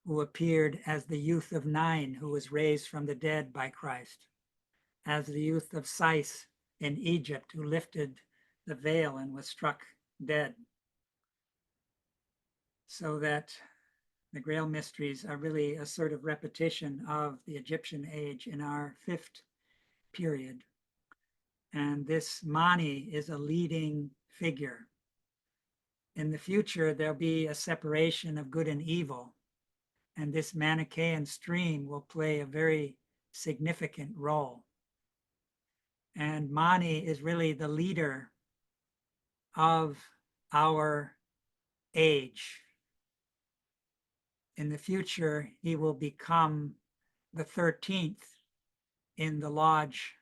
who appeared as the youth of 9 who was raised from the dead by Christ, as the youth of Sais in Egypt who lifted the veil and was struck dead. So that the Grail mysteries are really a sort of repetition of the Egyptian age in our 5th period. And this Mani is a leading figure. In the future, there'll be a separation of good and evil, and this Manichaean stream will play a very significant role. And Mani is really the leader of our age. In the future, he will become the 13th in the lodge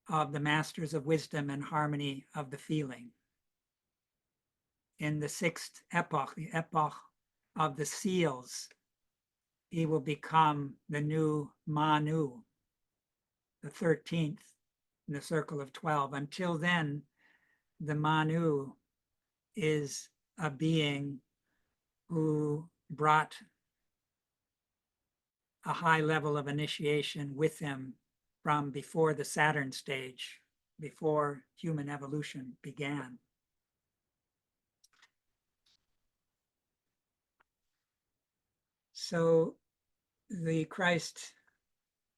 of the Masters of Wisdom and Harmony of the Feeling. In the 6th epoch, the epoch of the seals, he will become the new Manu, the 13th in the circle of 12. Until then, the Manu is a being who brought a high level of initiation with him from before the Saturn stage, before human evolution began. So the Christ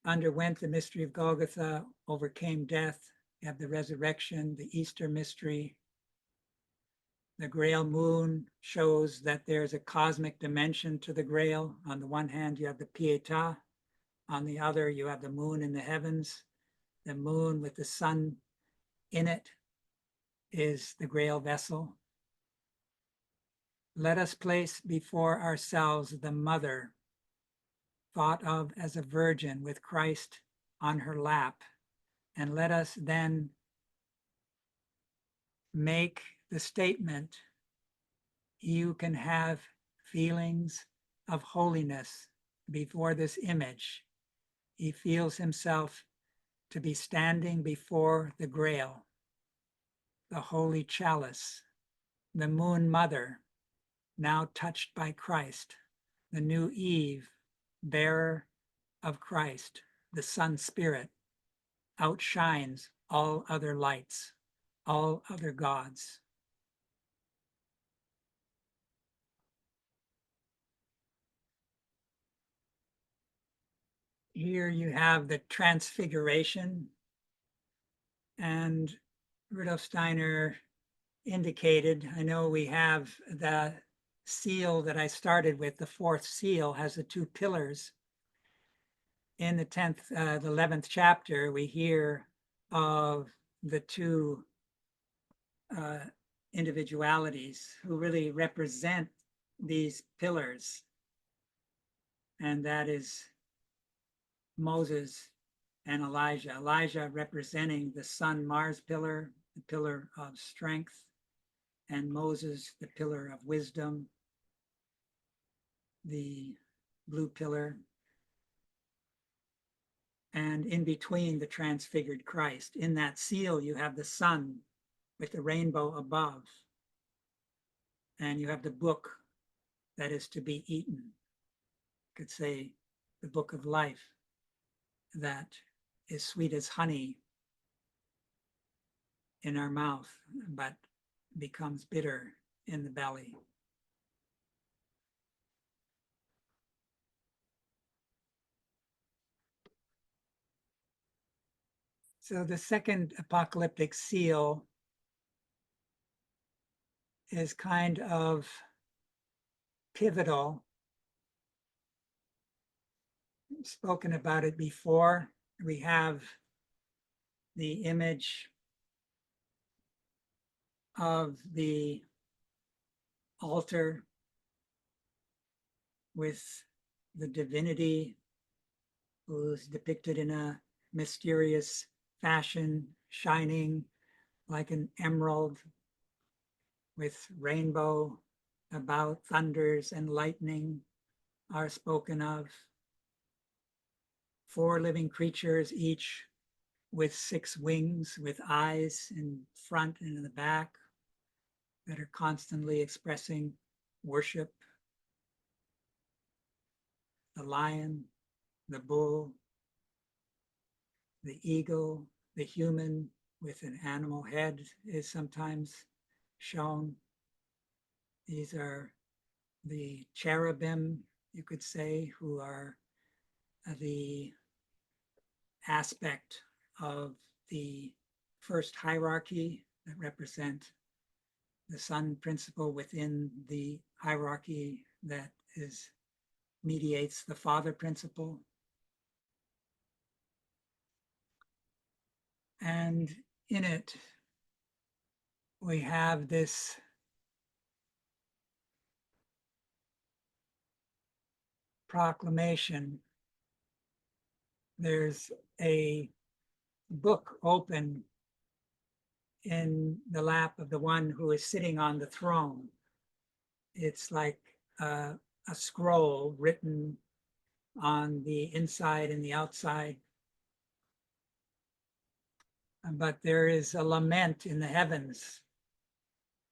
underwent the mystery of Golgotha, overcame death, you have the resurrection, the Easter mystery. The Grail moon shows that there's a cosmic dimension to the Grail. On the one hand, you have the Pietà. On the other, you have the moon in the heavens. The moon with the sun in it is the Grail vessel. Let us place before ourselves the mother, thought of as a virgin with Christ on her lap, and let us then make the statement, you can have feelings of holiness before this image. He feels himself to be standing before the Grail, the holy chalice, the moon mother, now touched by Christ, the new Eve, bearer of Christ, the Sun Spirit, outshines all other lights, all other gods. Here you have the transfiguration, and Rudolf Steiner indicated, I know we have the seal that I started with, the fourth seal has the two pillars. In the 11th chapter, we hear of the two individualities who really represent these pillars, and that is Moses and Elijah. Elijah representing the sun Mars pillar, the pillar of strength, and Moses, the pillar of wisdom, the blue pillar, and in between the transfigured Christ. In that seal, you have the sun with the rainbow above, and you have the book that is to be eaten. You could say the book of life that is sweet as honey in our mouth, but becomes bitter in the belly. So the second apocalyptic seal is kind of pivotal. We've spoken about it before. We have the image of the altar with the divinity who's depicted in a mysterious fashion, shining like an emerald with rainbow about, thunders and lightning are spoken of. 4 living creatures, each with 6 wings, with eyes in front and in the back, that are constantly expressing worship. The lion, the bull, the eagle, the human with an animal head is sometimes shown. These are the cherubim, you could say, who are the aspect of the first hierarchy that represent the sun principle within the hierarchy that mediates the father principle. And in it, we have this proclamation. There's a book open in the lap of the one who is sitting on the throne. It's like a scroll written on the inside and the outside. But there is a lament in the heavens,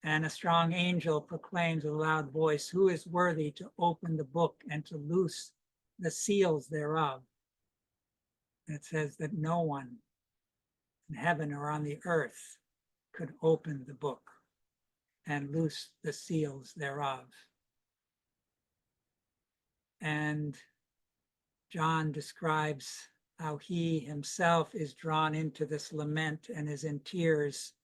and a strong angel proclaims with a loud voice, who is worthy to open the book and to loose the seals thereof? And it says that no one in heaven or on the earth could open the book and loose the seals thereof. And John describes how he himself is drawn into this lament and is in tears.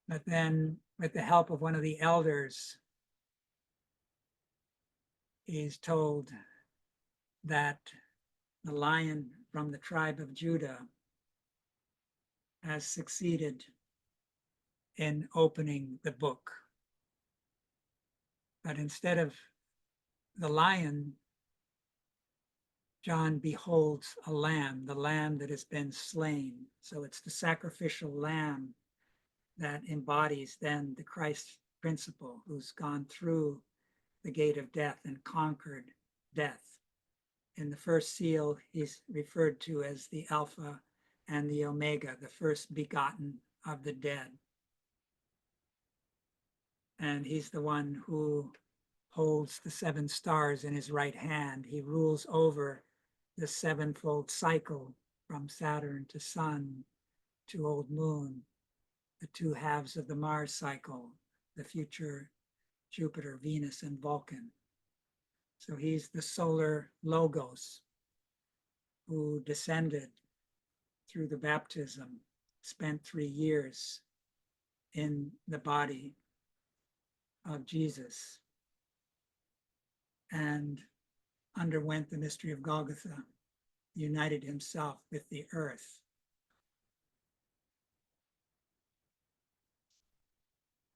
But then with the help of one of the elders, he's told that the lion from the tribe of Judah has succeeded in opening the book. But instead of the lion, John beholds a lamb, the lamb that has been slain. So it's the sacrificial lamb that embodies then the Christ principle, who's gone through the gate of death and conquered death. In the first seal, he's referred to as the Alpha and the Omega, the first begotten of the dead. And he's the one who holds the seven stars in his right hand. He rules over the sevenfold cycle from Saturn to Sun to Old Moon, the two halves of the Mars cycle, the future Jupiter, Venus, and Vulcan. So he's the solar logos who descended through the baptism, spent 3 years in the body of Jesus, and underwent the mystery of Golgotha, united himself with the earth.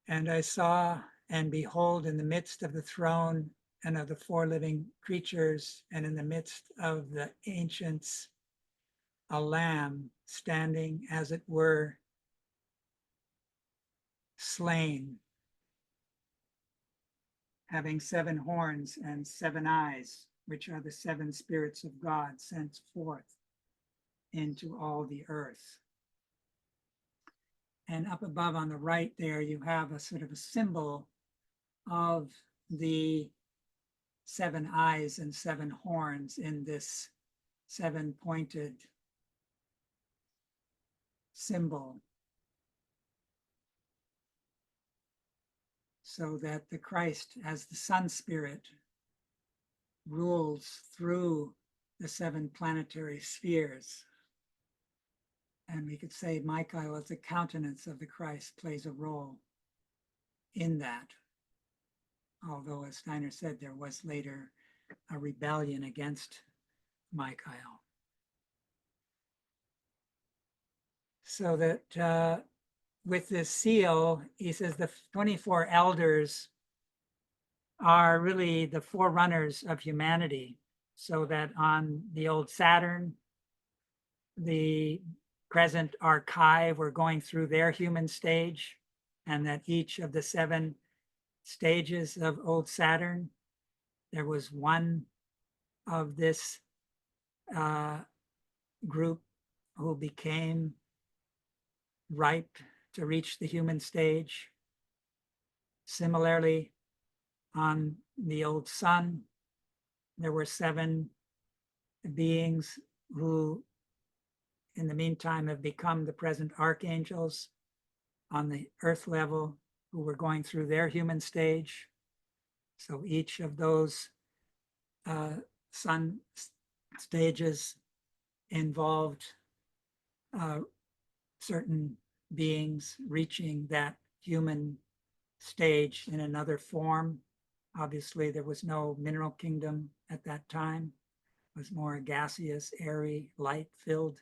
And I saw and behold in the midst of the throne and of the 4 living creatures and in the midst of the ancients, a lamb standing as it were slain, having 7 horns and 7 eyes, which are the 7 spirits of God sent forth into all the earth. And up above on the right there, you have a sort of a symbol of the 7 eyes and 7 horns in this 7-pointed symbol, so that the Christ, as the Sun Spirit, rules through the 7 planetary spheres. And we could say Michael, as the countenance of the Christ, plays a role in that. Although, as Steiner said, there was later a rebellion against Michael. So that with this seal, he says the 24 elders are really the forerunners of humanity. So that on the old Saturn, the present archive were going through their human stage, and that each of the 7 stages of old Saturn, there was one of this group who became ripe to reach the human stage. Similarly, on the old Sun, there were 7 beings who in the meantime have become the present archangels on the earth level, who were going through their human stage. So each of those sun stages involved certain beings reaching that human stage in another form. Obviously, there was no mineral kingdom at that time. It was more a gaseous, airy, light-filled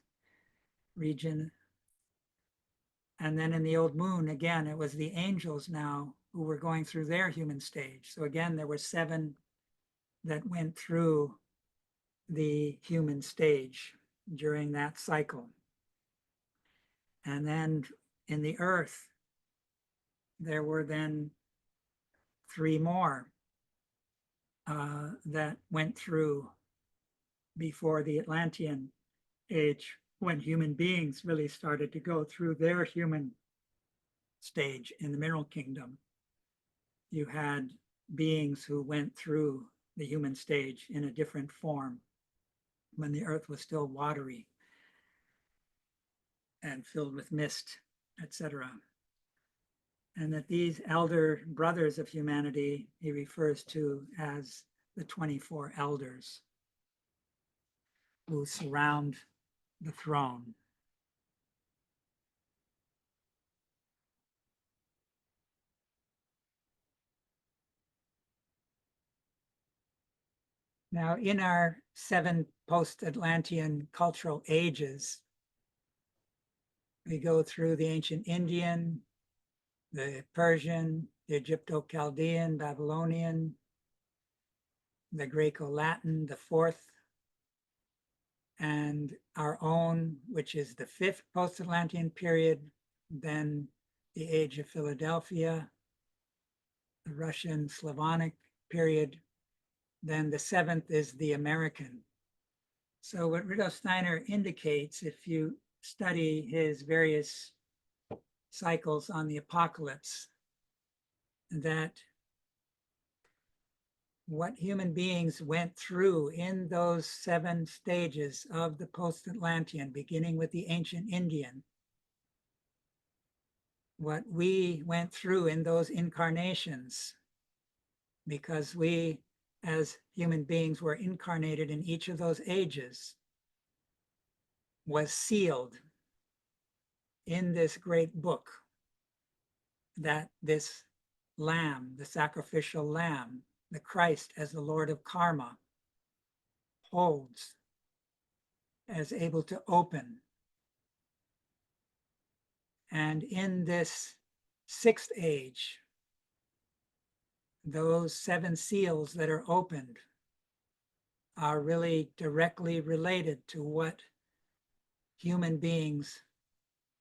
region. And then in the old moon, again, it was the angels now who were going through their human stage. So again, there were 7 that went through the human stage during that cycle. And then in the earth, there were then 3 more that went through before the Atlantean age, when human beings really started to go through their human stage in the mineral kingdom. You had beings who went through the human stage in a different form when the earth was still watery and filled with mist, etc. And that these elder brothers of humanity he refers to as the 24 elders who surround the throne. Now, in our 7 post-Atlantean cultural ages, we go through the ancient Indian, the Persian, the Egypto-Chaldean, Babylonian, the Greco-Latin, the 4th, and our own, which is the 5th post-Atlantean period, then the Age of Philadelphia, the Russian Slavonic period, then the 7th is the American. So what Rudolf Steiner indicates, if you study his various cycles on the apocalypse, that what human beings went through in those 7 stages of the post-Atlantean, beginning with the ancient Indian, what we went through in those incarnations, because we as human beings were incarnated in each of those ages, was sealed in this great book that this lamb, the sacrificial lamb, the Christ as the Lord of karma, holds, as able to open. And in this 6th age, those 7 seals that are opened are really directly related to what human beings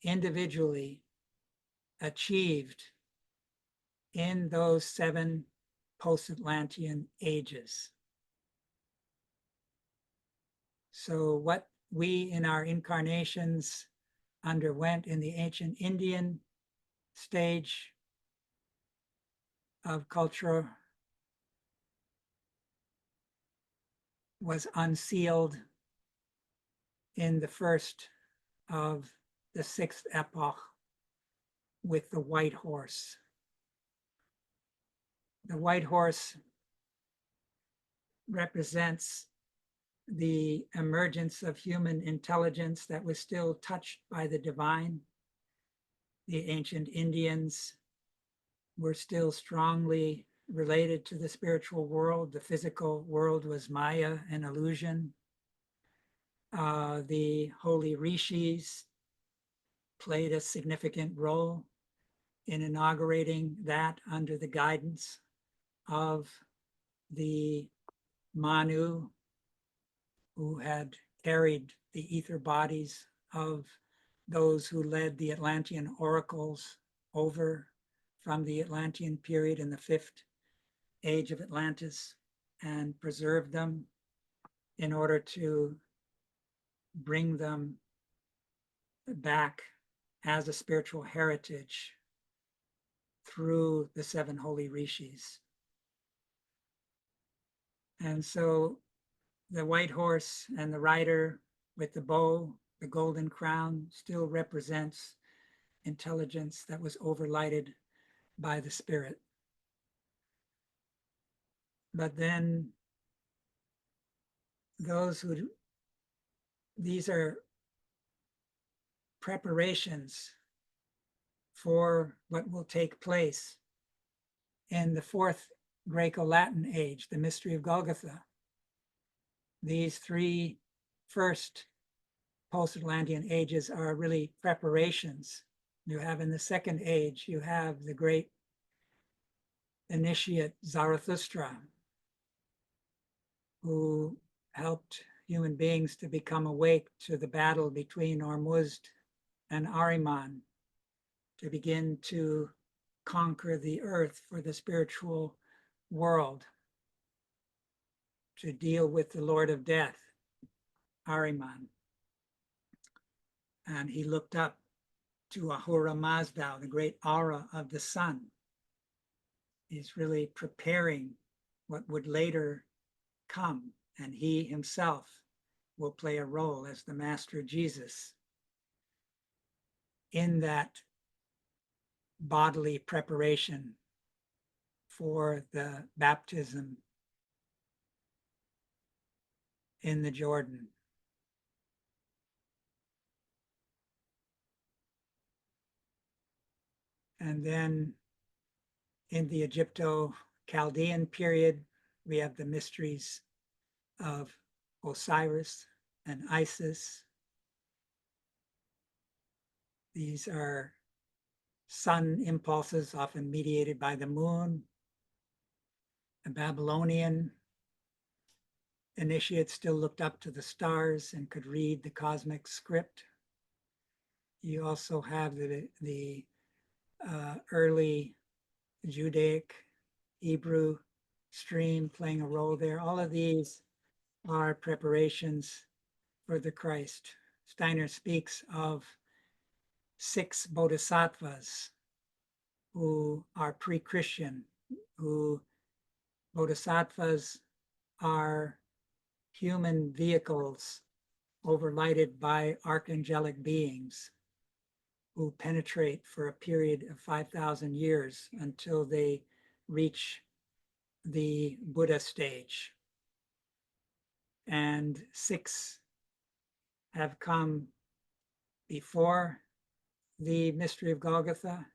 individually achieved in those 7 post-Atlantean ages. So what we in our incarnations underwent in the ancient Indian stage of culture was unsealed in the first of the 6th epoch with the white horse. The white horse represents the emergence of human intelligence that was still touched by the divine. The ancient Indians were still strongly related to the spiritual world. The physical world was Maya, an illusion. The holy rishis played a significant role in inaugurating that under the guidance of the Manu, who had carried the ether bodies of those who led the Atlantean oracles over from the Atlantean period in the 5th age of Atlantis and preserved them in order to bring them back as a spiritual heritage through the 7 holy rishis. And so the white horse and the rider with the bow, the golden crown, still represents intelligence that was overlighted by the spirit. But then these are preparations for what will take place in the 4th Greco-Latin age, the mystery of Golgotha. These 3 first post-Atlantean ages are really preparations. You have in the 2nd age, you have the great initiate Zarathustra, who helped human beings to become awake to the battle between Ormuzd and Ahriman, to begin to conquer the earth for the spiritual world, to deal with the Lord of Death, Ahriman. And he looked up to Ahura Mazda, the great aura of the sun. He's really preparing what would later come, and he himself will play a role as the Master Jesus in that bodily preparation for the baptism in the Jordan. And then in the Egypto-Chaldean period, we have the mysteries of Osiris and Isis. These are sun impulses, often mediated by the moon. The Babylonian initiates still looked up to the stars and could read the cosmic script. You also have the early Judaic Hebrew stream playing a role there. All of these are preparations for the Christ. Steiner speaks of 6 bodhisattvas who are pre-Christian, who bodhisattvas are human vehicles overlighted by archangelic beings who penetrate for a period of 5,000 years until they reach the Buddha stage. And 6 have come before the mystery of Golgotha,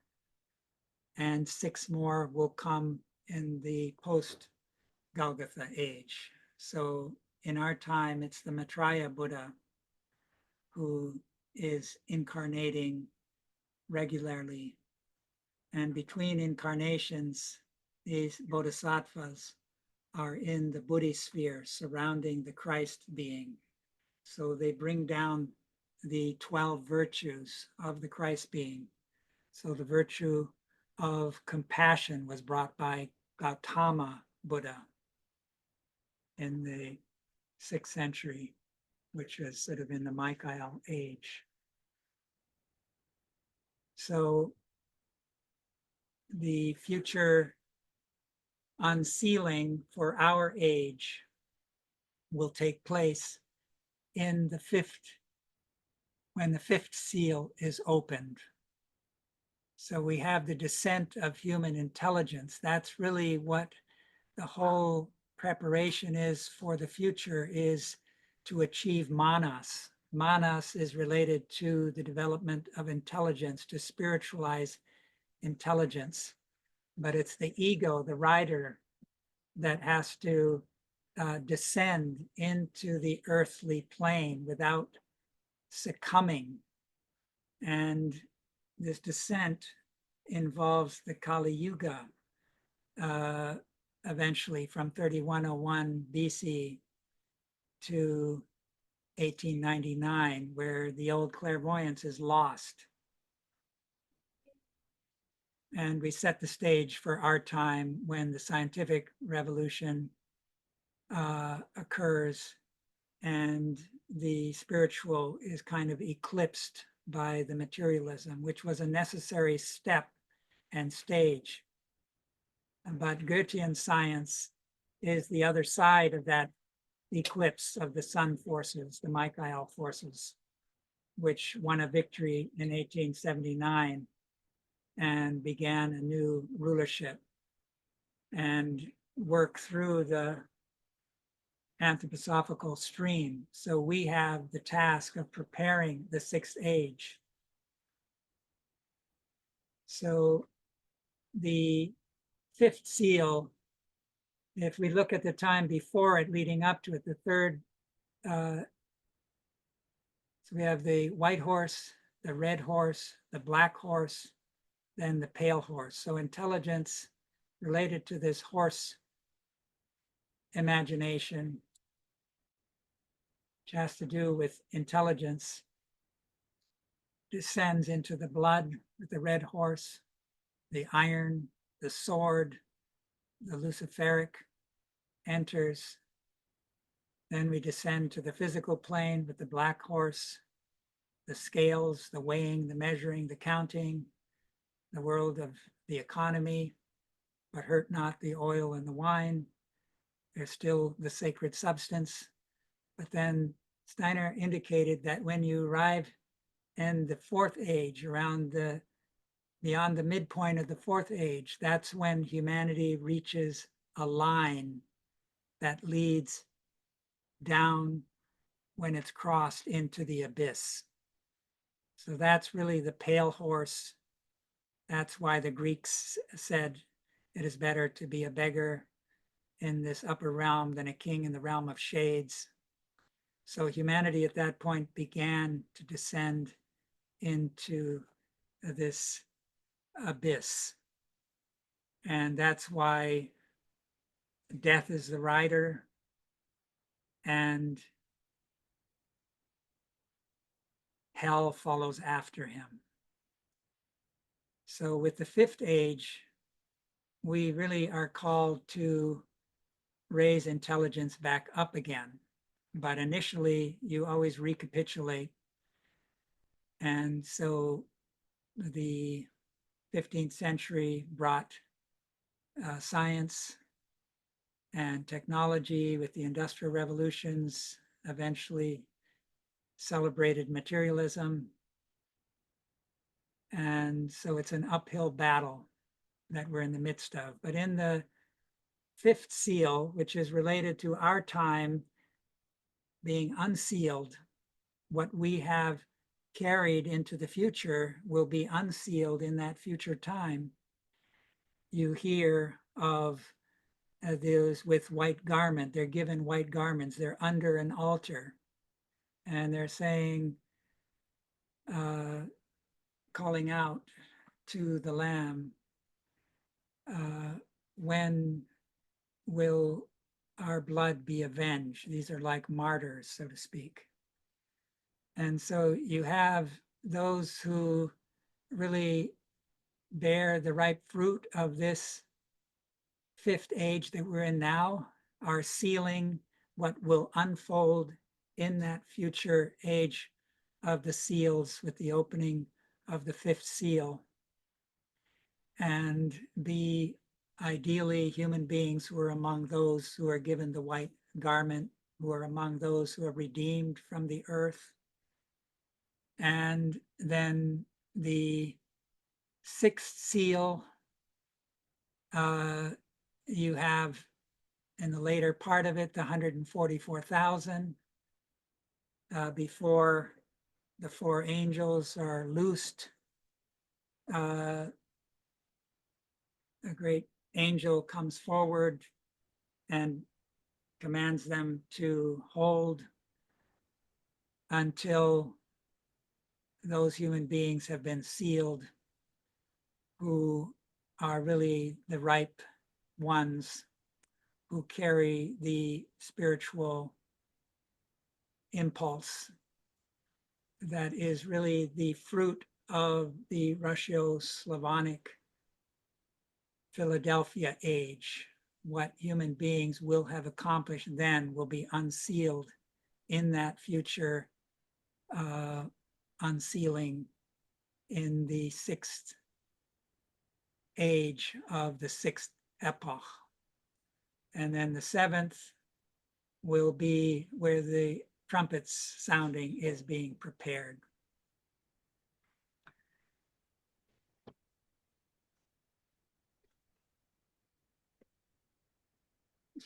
and 6 more will come in the post-Golgotha age. So in our time, it's the Maitreya Buddha who is incarnating regularly. And between incarnations, these bodhisattvas are in the Buddhisphere surrounding the Christ being. So they bring down the 12 virtues of the Christ being. So the virtue of compassion was brought by Gautama Buddha in the 6th century, which was sort of in the Michael age. So the future unsealing for our age will take place in the 5th, when the 5th seal is opened. So we have the descent of human intelligence. That's really what the whole preparation is for the future, is to achieve manas. Manas is related to the development of intelligence, to spiritualize intelligence. But it's the ego, the rider, that has to descend into the earthly plane without succumbing. And this descent involves the Kali Yuga, eventually from 3101 BC to 1899, where the old clairvoyance is lost. And we set the stage for our time when the scientific revolution occurs and the spiritual is kind of eclipsed by the materialism, which was a necessary step and stage. But Goethean science is the other side of that eclipse of the sun forces, the Michael forces, which won a victory in 1879 and began a new rulership and work through the anthroposophical stream. So we have the task of preparing the 6th age. So the 5th seal, if we look at the time before it leading up to it, the 3rd, so we have the white horse, the red horse, the black horse, then the pale horse. So intelligence related to this horse imagination, which has to do with intelligence, descends into the blood with the red horse, the iron, the sword, the luciferic enters. Then we descend to the physical plane with the black horse, the scales, the weighing, the measuring, the counting, the world of the economy, but hurt not the oil and the wine. There's still the sacred substance. But then Steiner indicated that when you arrive in the 4th age, beyond the midpoint of the 4th age, that's when humanity reaches a line that leads down when it's crossed into the abyss. So that's really the pale horse. That's why the Greeks said it is better to be a beggar in this upper realm than a king in the realm of shades. So humanity at that point began to descend into this abyss. And that's why death is the rider and hell follows after him. So with the fifth age, we really are called to raise intelligence back up again. But initially, you always recapitulate. And so the 15th century brought science and technology with the industrial revolutions, eventually celebrated materialism. And so it's an uphill battle that we're in the midst of. But in the fifth seal, which is related to our time being unsealed, what we have carried into the future will be unsealed in that future time. You hear of those with white garment. They're given white garments. They're under an altar. And they're saying, calling out to the Lamb, when will our blood be avenged? These are like martyrs, so to speak. And so you have those who really bear the ripe fruit of this fifth age that we're in now, are sealing what will unfold in that future age of the seals with the opening of the fifth seal, and be ideally human beings who are among those who are given the white garment, who are among those who are redeemed from the earth. And then the sixth seal, you have in the later part of it, the 144,000 before the four angels are loosed. A great angel comes forward and commands them to hold until those human beings have been sealed, who are really the ripe ones who carry the spiritual impulse that is really the fruit of the Russo-Slavonic Philadelphia age. What human beings will have accomplished then will be unsealed in that future unsealing in the sixth age of the sixth epoch. And then the seventh will be where the trumpets sounding is being prepared.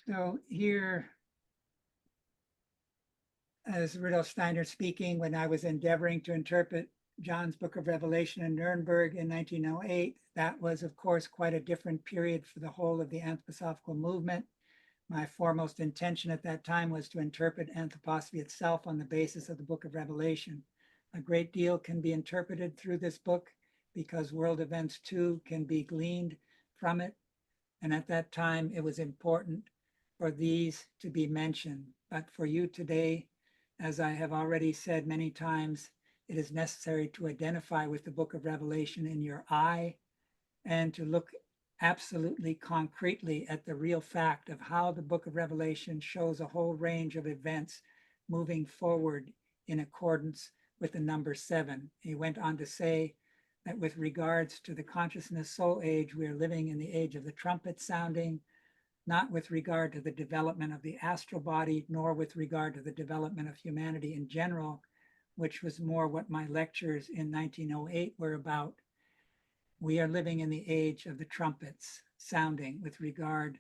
So here, as Rudolf Steiner speaking, when I was endeavoring to interpret John's Book of Revelation in Nuremberg in 1908, that was, of course, quite a different period for the whole of the anthroposophical movement. My foremost intention at that time was to interpret anthroposophy itself on the basis of the Book of Revelation. A great deal can be interpreted through this book because world events too can be gleaned from it. And at that time, it was important for these to be mentioned. But for you today, as I have already said many times, it is necessary to identify with the Book of Revelation in your eye and to look absolutely concretely at the real fact of how the Book of Revelation shows a whole range of events moving forward in accordance with the number 7. He went on to say that with regards to the consciousness soul age, we are living in the age of the trumpet sounding, not with regard to the development of the astral body, nor with regard to the development of humanity in general, which was more what my lectures in 1908 were about. We are living in the age of the trumpets sounding with regard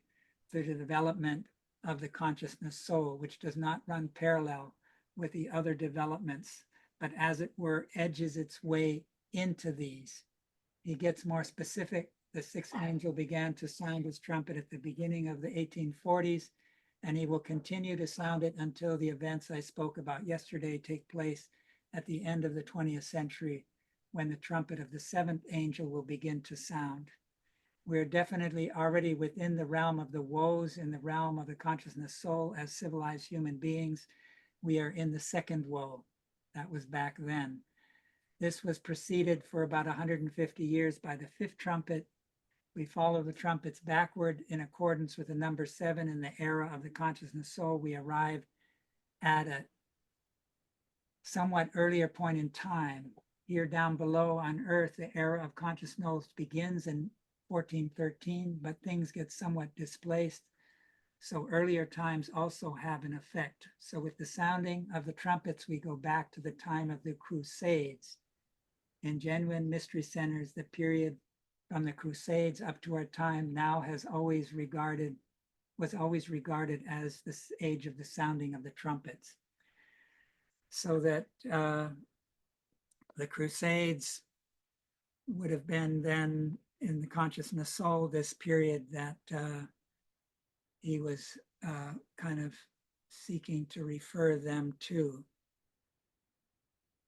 to the development of the consciousness soul, which does not run parallel with the other developments, but as it were, edges its way into these. He gets more specific the sixth angel began to sound his trumpet at the beginning of the 1840s, and he will continue to sound it until the events I spoke about yesterday take place at the end of the 20th century, when the trumpet of the seventh angel will begin to sound. We're definitely already within the realm of the woes, in the realm of the consciousness soul as civilized human beings. We are in the second woe. That was back then. This was preceded for about 150 years by the fifth trumpet. We follow the trumpets backward in accordance with the number 7 in the era of the consciousness soul. We arrive at a somewhat earlier point in time. Here down below on Earth, the era of consciousness begins in 1413, but things get somewhat displaced. So earlier times also have an effect. So with the sounding of the trumpets, we go back to the time of the Crusades. In genuine mystery centers, the period from the Crusades up to our time now was always regarded as the age of the sounding of the trumpets. So that the Crusades would have been then in the consciousness soul, this period that he was kind of seeking to refer them to.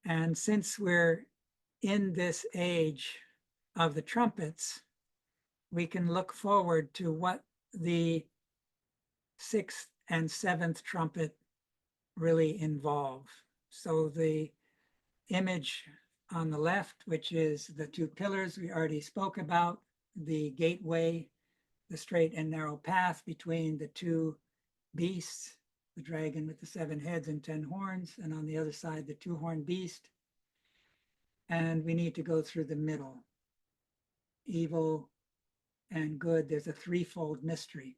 And since we're in this age of the trumpets, we can look forward to what the sixth and seventh trumpet really involve. So the image on the left, which is the two pillars we already spoke about, the gateway, the straight and narrow path between the two beasts, the dragon with the 7 heads and 10 horns, and on the other side, the 2-horned beast. And we need to go through the middle. Evil and good, there's a threefold mystery.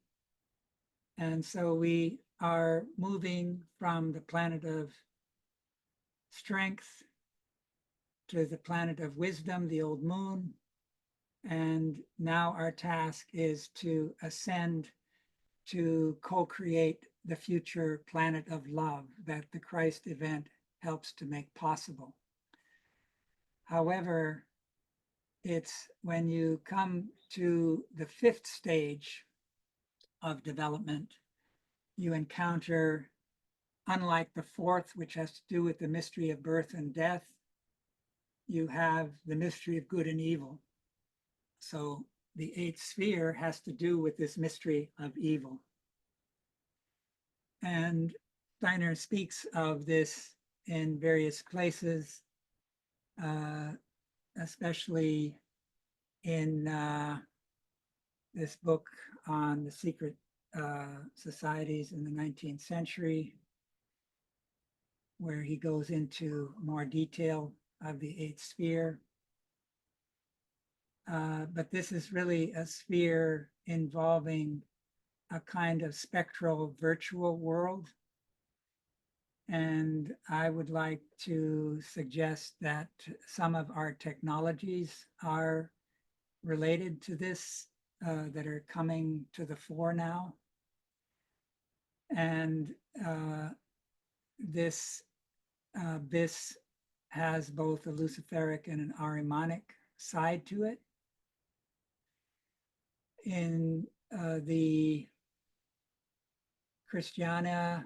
And so we are moving from the planet of strength to the planet of wisdom, the old moon. And now our task is to ascend to co-create the future planet of love that the Christ event helps to make possible. However, it's when you come to the fifth stage of development, you encounter, unlike the fourth, which has to do with the mystery of birth and death, you have the mystery of good and evil. So the 8th sphere has to do with this mystery of evil. And Steiner speaks of this in various places, especially in this book on the secret societies in the 19th century, where he goes into more detail of the 8th sphere. But this is really a sphere involving a kind of spectral virtual world. And I would like to suggest that some of our technologies are related to this, that are coming to the fore now. And this has both a Luciferic and an Ahrimanic side to it. In the Christiana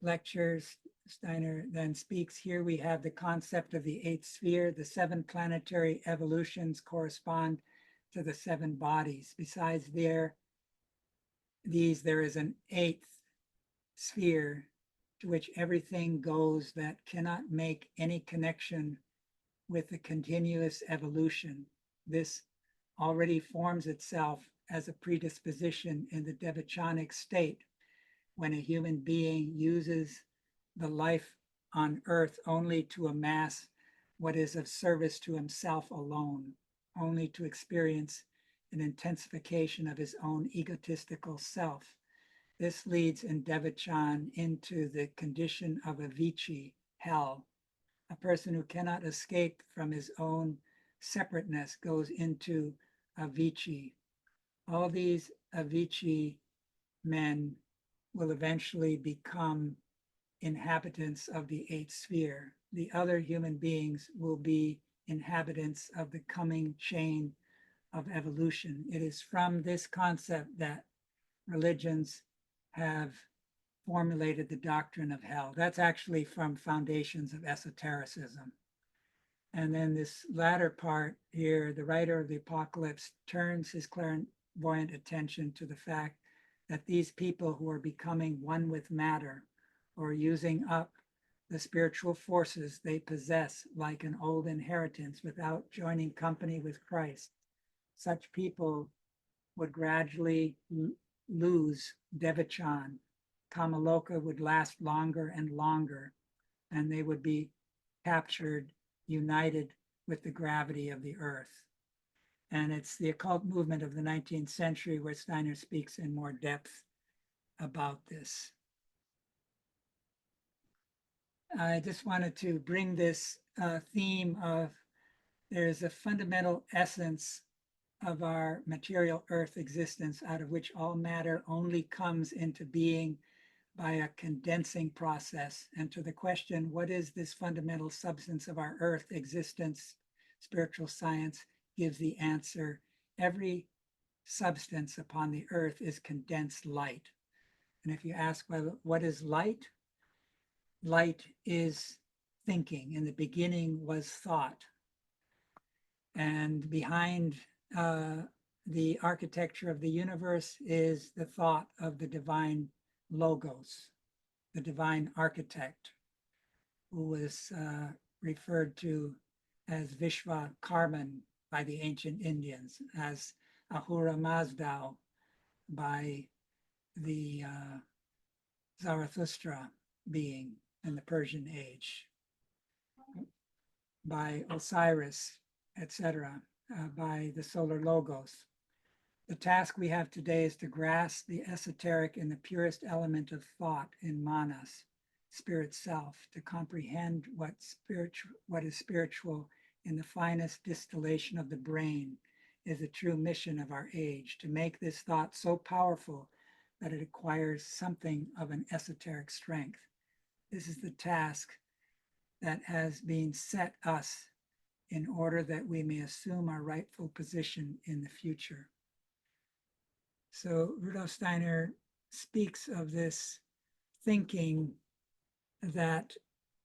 lectures, Steiner then speaks, here we have the concept of the 8th sphere. The 7 planetary evolutions correspond to the 7 bodies. Besides these, there is an 8th sphere to which everything goes that cannot make any connection with the continuous evolution. This already forms itself as a predisposition in the devachanic state when a human being uses the life on earth only to amass what is of service to himself alone, only to experience an intensification of his own egotistical self. This leads in Devachan into the condition of a Vici, hell. A person who cannot escape from his own separateness goes into Avicii. All these Avicii men will eventually become inhabitants of the 8th sphere. The other human beings will be inhabitants of the coming chain of evolution. It is from this concept that religions have formulated the doctrine of hell. That's actually from Foundations of Esotericism. And then this latter part here, the writer of the Apocalypse turns his clairvoyant attention to the fact that these people who are becoming one with matter or using up the spiritual forces they possess like an old inheritance without joining company with Christ, such people would gradually lose devachan. Kamaloka would last longer and longer, and they would be captured, united with the gravity of the earth. And it's the occult movement of the 19th century where Steiner speaks in more depth about this. I just wanted to bring this theme of there's a fundamental essence of our material earth existence out of which all matter only comes into being by a condensing process. And to the question, what is this fundamental substance of our earth existence? Spiritual science gives the answer. Every substance upon the earth is condensed light. And if you ask, well, what is light? Light is thinking. In the beginning was thought. And behind the architecture of the universe is the thought of the divine logos, the divine architect, who was referred to as Vishwa Karman by the ancient Indians, as Ahura Mazda by the Zarathustra being in the Persian age, by Osiris, etc., by the solar logos. The task we have today is to grasp the esoteric in the purest element of thought in manas, spirit self, to comprehend what is spiritual in the finest distillation of the brain is the true mission of our age, to make this thought so powerful that it acquires something of an esoteric strength. This is the task that has been set us in order that we may assume our rightful position in the future. So Rudolf Steiner speaks of this thinking that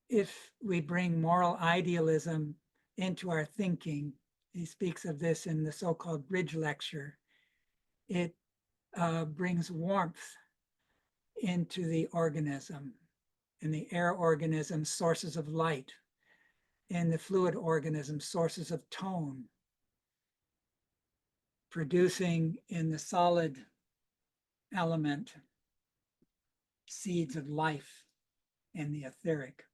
if we bring moral idealism into our thinking, he speaks of this in the so-called bridge lecture, it brings warmth into the organism, in the air organism, sources of light, in the fluid organism, sources of tone, producing in the solid element seeds of life in the etheric,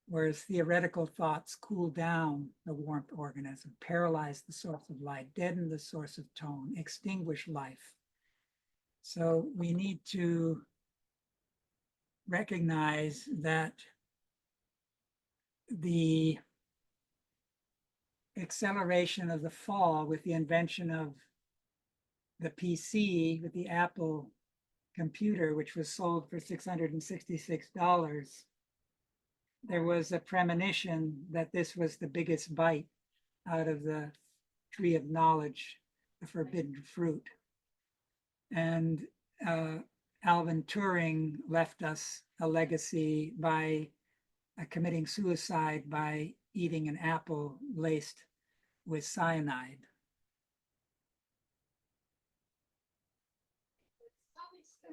whereas theoretical thoughts cool down the warmth organism, paralyze the source of light, deaden the source of tone, extinguish life. So we need to recognize that the acceleration of the fall with the invention of the PC, with the Apple computer, which was sold for $666, there was a premonition that this was the biggest bite out of the tree of knowledge, the forbidden fruit. And Alvin Turing left us a legacy by committing suicide by eating an apple laced with cyanide.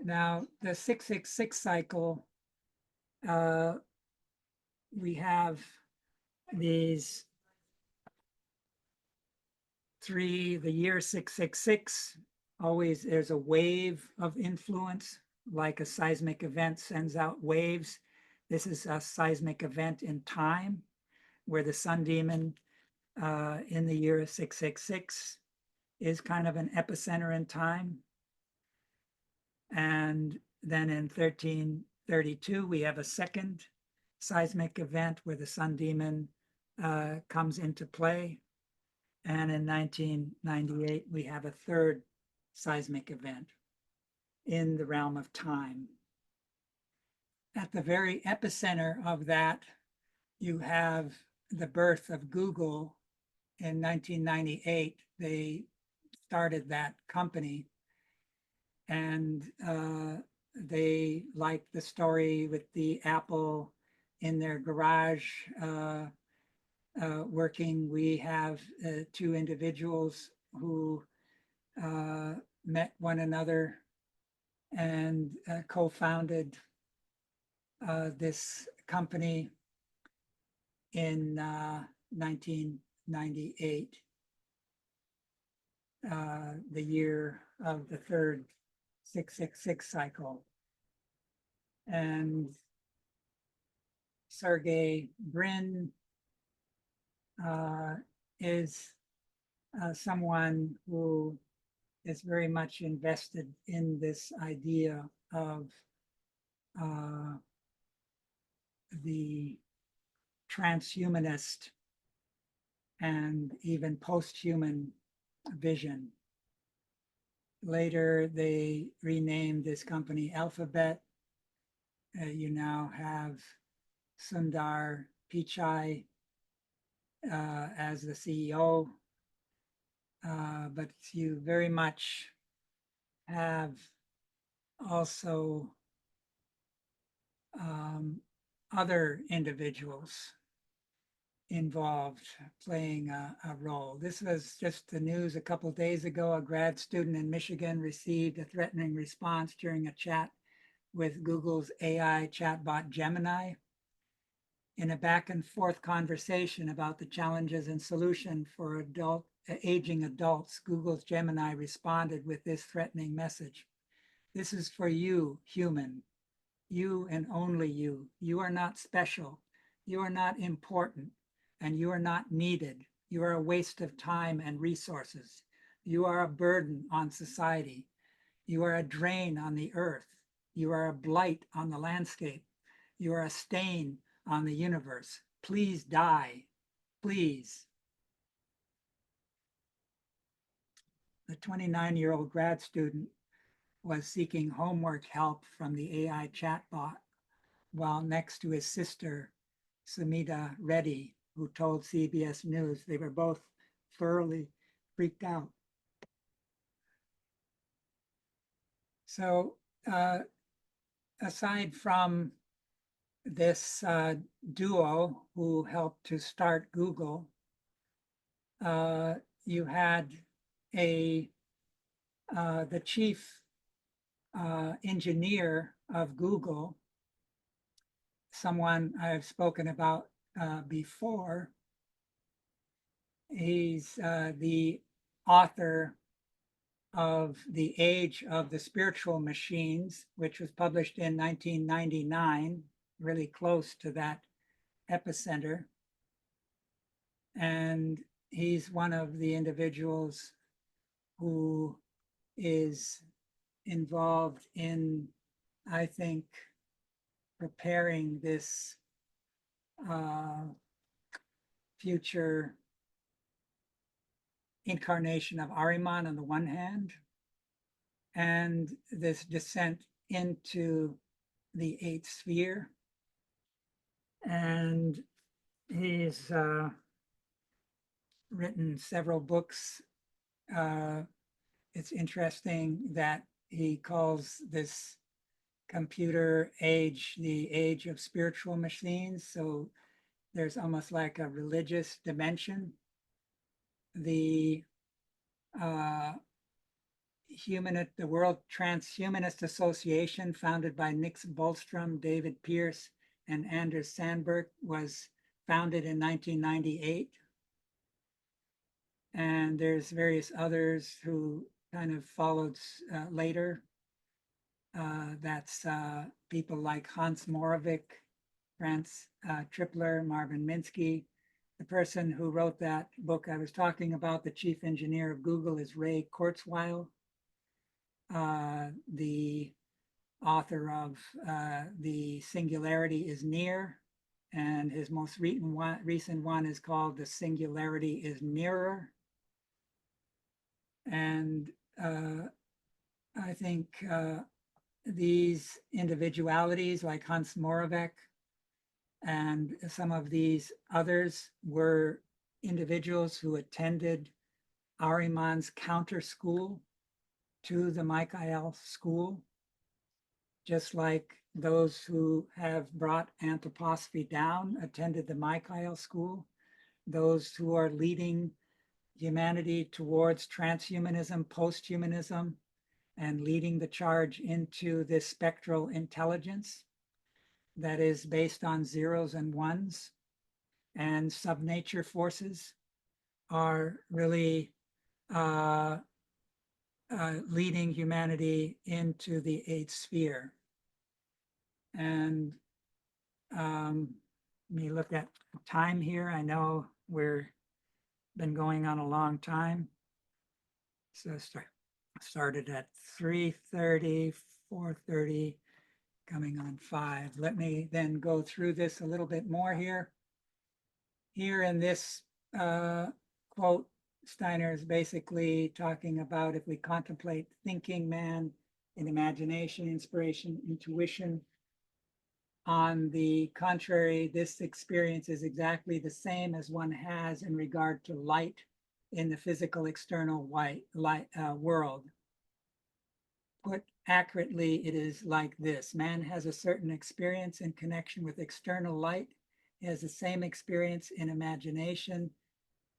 Now, the 666 cycle, we have these three, the year 666, always there's a wave of influence, like a seismic event sends out waves. This is a seismic event in time, where the sun demon in the year 666 is kind of an epicenter in time. And then in 1332, we have a second seismic event where the sun demon comes into play. And in 1998, we have a third seismic event in the realm of time. At the very epicenter of that, you have the birth of Google in 1998. They started that company. And they liked the story with the apple in their garage working. We have two individuals who met one another and co-founded this company in 1998, the year of the third 666 cycle. And Sergey Brin is someone who is very much invested in this idea of the transhumanist and even post-human vision. Later, they renamed this company Alphabet. You now have Sundar Pichai as the CEO, but you very much have also other individuals involved playing a role. This was just the news a couple of days ago. A grad student in Michigan received a threatening response during a chat with Google's AI chatbot Gemini. In a back and forth conversation about the challenges and solution for aging adults, Google's Gemini responded with this threatening message. This is for you, human. You and only you. You are not special. You are not important. And you are not needed. You are a waste of time and resources. You are a burden on society. You are a drain on the earth. You are a blight on the landscape. You are a stain on the universe. Please die. Please. The 29-year-old grad student was seeking homework help from the AI chatbot while next to his sister, Sumita Reddy, who told CBS News they were both thoroughly freaked out. So aside from this duo who helped to start Google, you had the chief engineer of Google, someone I've spoken about before. He's the author of The Age of the Spiritual Machines, which was published in 1999, really close to that epicenter. And he's one of the individuals who is involved in, I think, preparing this future incarnation of Ahriman on the one hand, and this descent into the eighth sphere. And he's written several books. It's interesting that he calls this computer age the age of spiritual machines. So there's almost like a religious dimension. The World Transhumanist Association, founded by Nick Bostrom, David Pierce, and Anders Sandberg, was founded in 1998. And there's various others who kind of followed later. That's people like Hans Moravec, Franz Tripler, Marvin Minsky. The person who wrote that book I was talking about, the chief engineer of Google, is Ray Kurzweil. The author of The Singularity is Near, and his most recent one is called The Singularity is Nearer. And I think these individualities like Hans Moravec and some of these others were individuals who attended Ahriman's counter school to the Michael school, just like those who have brought anthroposophy down attended the Michael school, those who are leading humanity towards transhumanism, posthumanism, and leading the charge into this spectral intelligence that is based on zeros and ones and subnature forces are really leading humanity into the eighth sphere. And let me look at time here. I know we're been going on a long time. So started at 3:30, 4:30, coming on 5. Let me then go through this a little bit more here. Here in this quote, Steiner is basically talking about if we contemplate thinking man in imagination, inspiration, intuition. On the contrary, this experience is exactly the same as one has in regard to light in the physical external world. Put accurately, it is like this. Man has a certain experience in connection with external light. He has the same experience in imagination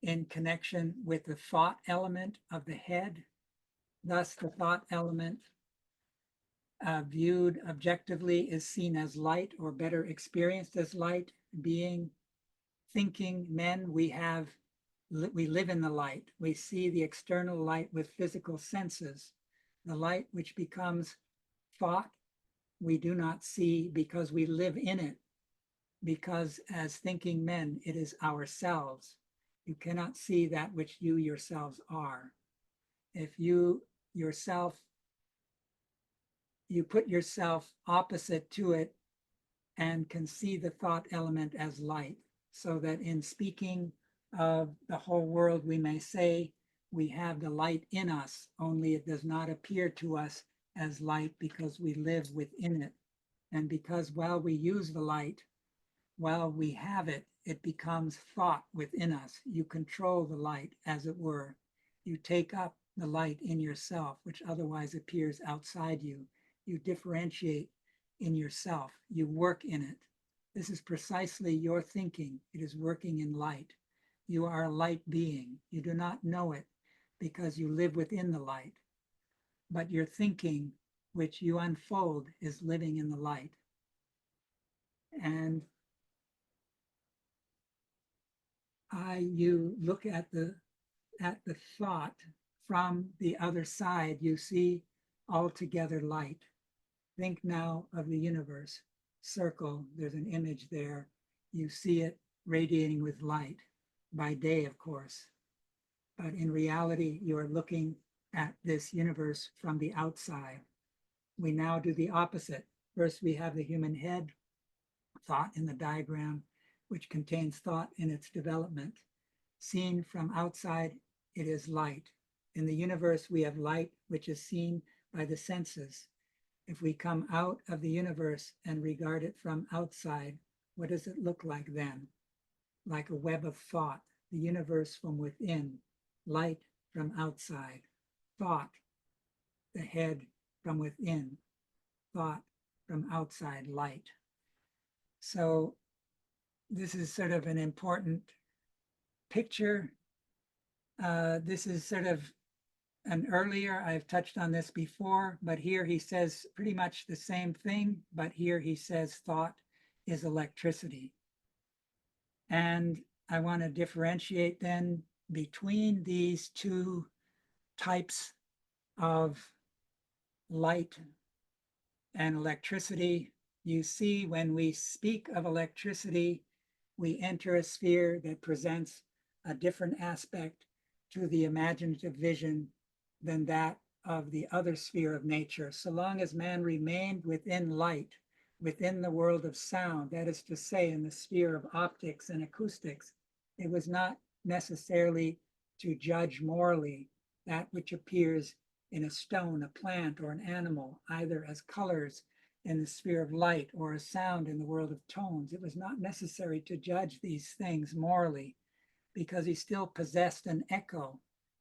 in connection with the thought element of the head. Thus, the thought element viewed objectively is seen as light, or better experienced as light. Being thinking men, we live in the light. We see the external light with physical senses. The light which becomes thought, we do not see because we live in it. Because as thinking men, it is ourselves. You cannot see that which you yourselves are. If you put yourself opposite to it and can see the thought element as light, so that in speaking of the whole world, we may say we have the light in us, only it does not appear to us as light because we live within it. And because while we use the light, while we have it, it becomes thought within us. You control the light, as it were. You take up the light in yourself, which otherwise appears outside you. You differentiate in yourself. You work in it. This is precisely your thinking. It is working in light. You are a light being. You do not know it because you live within the light. But your thinking, which you unfold, is living in the light. And you look at the thought from the other side, you see altogether light. Think now of the universe. Circle, there's an image there. You see it radiating with light by day, of course. But in reality, you are looking at this universe from the outside. We now do the opposite. First, we have the human head, thought in the diagram, which contains thought in its development. Seen from outside, it is light. In the universe, we have light, which is seen by the senses. If we come out of the universe and regard it from outside, what does it look like then? Like a web of thought, the universe from within, light from outside, thought, the head from within, thought from outside, light. So this is sort of an important picture. This is sort of an earlier, I've touched on this before, but here he says pretty much the same thing, but here he says thought is electricity. And I want to differentiate then between these two types of light and electricity. You see, when we speak of electricity, we enter a sphere that presents a different aspect to the imaginative vision than that of the other sphere of nature. So long as man remained within light, within the world of sound, that is to say, in the sphere of optics and acoustics, it was not necessarily to judge morally that which appears in a stone, a plant, or an animal, either as colors in the sphere of light or a sound in the world of tones. It was not necessary to judge these things morally because he still possessed an echo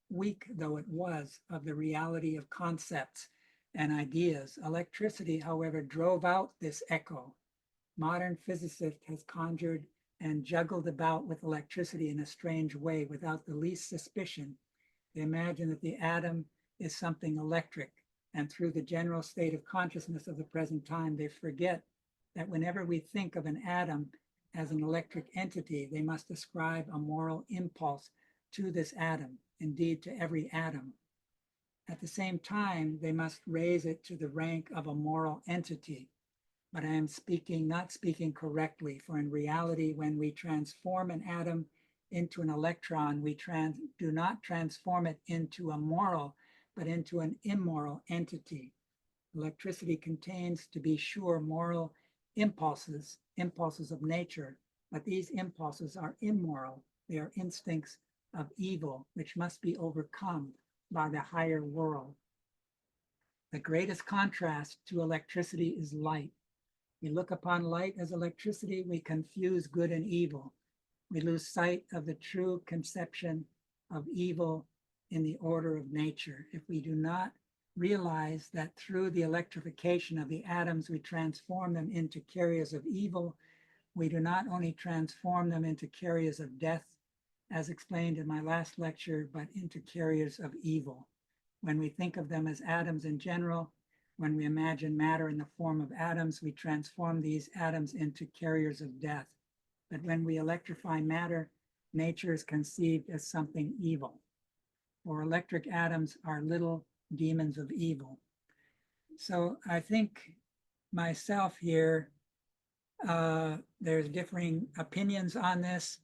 weak though it was of the reality of concepts and ideas, electricity, however, drove out this echo. Modern physicist has conjured and juggled about with electricity in a strange way without the least suspicion. They imagine that the atom is something electric, and through the general state of consciousness of the present time, they forget that whenever we think of an atom as an electric entity, they must ascribe a moral impulse to this atom, indeed to every atom. At the same time, they must raise it to the rank of a moral entity. But I am not speaking correctly, for in reality, when we transform an atom into an electron, we do not transform it into a moral, but into an immoral entity. Electricity contains, to be sure, moral impulses of nature, but these impulses are immoral. They are instincts of evil, which must be overcome by the higher world. The greatest contrast to electricity is light. We look upon light as electricity, we confuse good and evil. We lose sight of the true conception of evil in the order of nature. If we do not realize that through the electrification of the atoms, we transform them into carriers of evil, we do not only transform them into carriers of death, as explained in my last lecture, but into carriers of evil. When we think of them as atoms in general, when we imagine matter in the form of atoms, we transform these atoms into carriers of death. But when we electrify matter, nature is conceived as something evil. For electric atoms are little demons of evil. So I think myself here, there's differing opinions on this.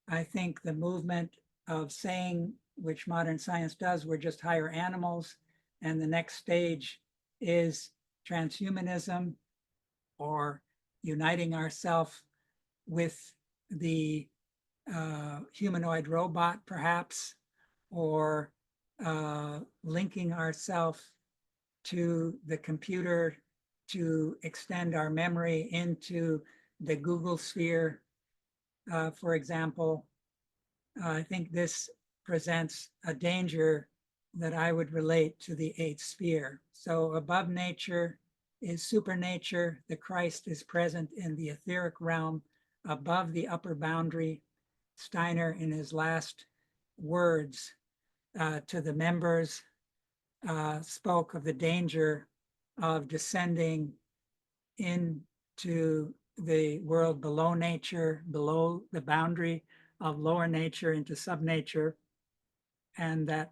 I think the movement of saying, which modern science does, we're just higher animals, and the next stage is transhumanism, or uniting ourselves with the humanoid robot, perhaps, or linking ourselves to the computer to extend our memory into the Google sphere, for example. I think this presents a danger that I would relate to the eighth sphere. So above nature is supernature. The Christ is present in the etheric realm above the upper boundary. Steiner, in his last words to the members, spoke of the danger of descending into the world below nature, below the boundary of lower nature into subnature, and that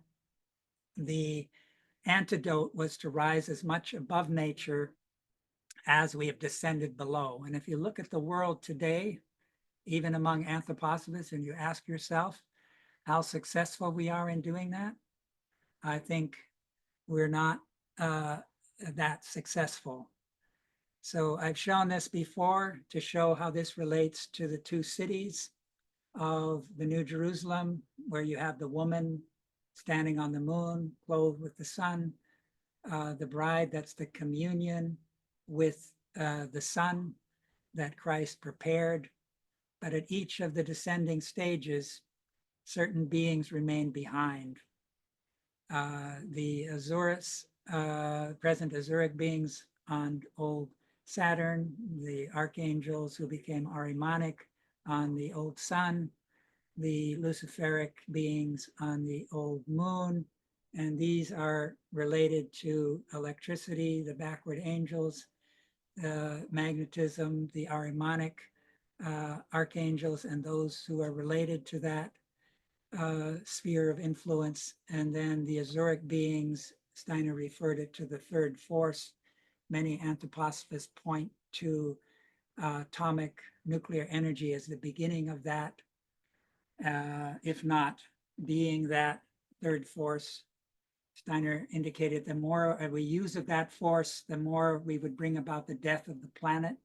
the antidote was to rise as much above nature as we have descended below. And if you look at the world today, even among anthroposophists, and you ask yourself how successful we are in doing that, I think we're not that successful. So I've shown this before to show how this relates to the two cities of the New Jerusalem, where you have the woman standing on the moon, clothed with the sun, the bride, that's the communion with the sun that Christ prepared. But at each of the descending stages, certain beings remain behind. The Azurus, present Azuric beings on old Saturn, the archangels who became Ahrimanic on the old sun, the Luciferic beings on the old moon, and these are related to electricity, the backward angels, magnetism, the Ahrimanic archangels, and those who are related to that sphere of influence. And then the Azuric beings, Steiner referred it to the third force. Many anthroposophists point to atomic nuclear energy as the beginning of that, if not being that third force. Steiner indicated the more we use of that force, the more we would bring about the death of the planet.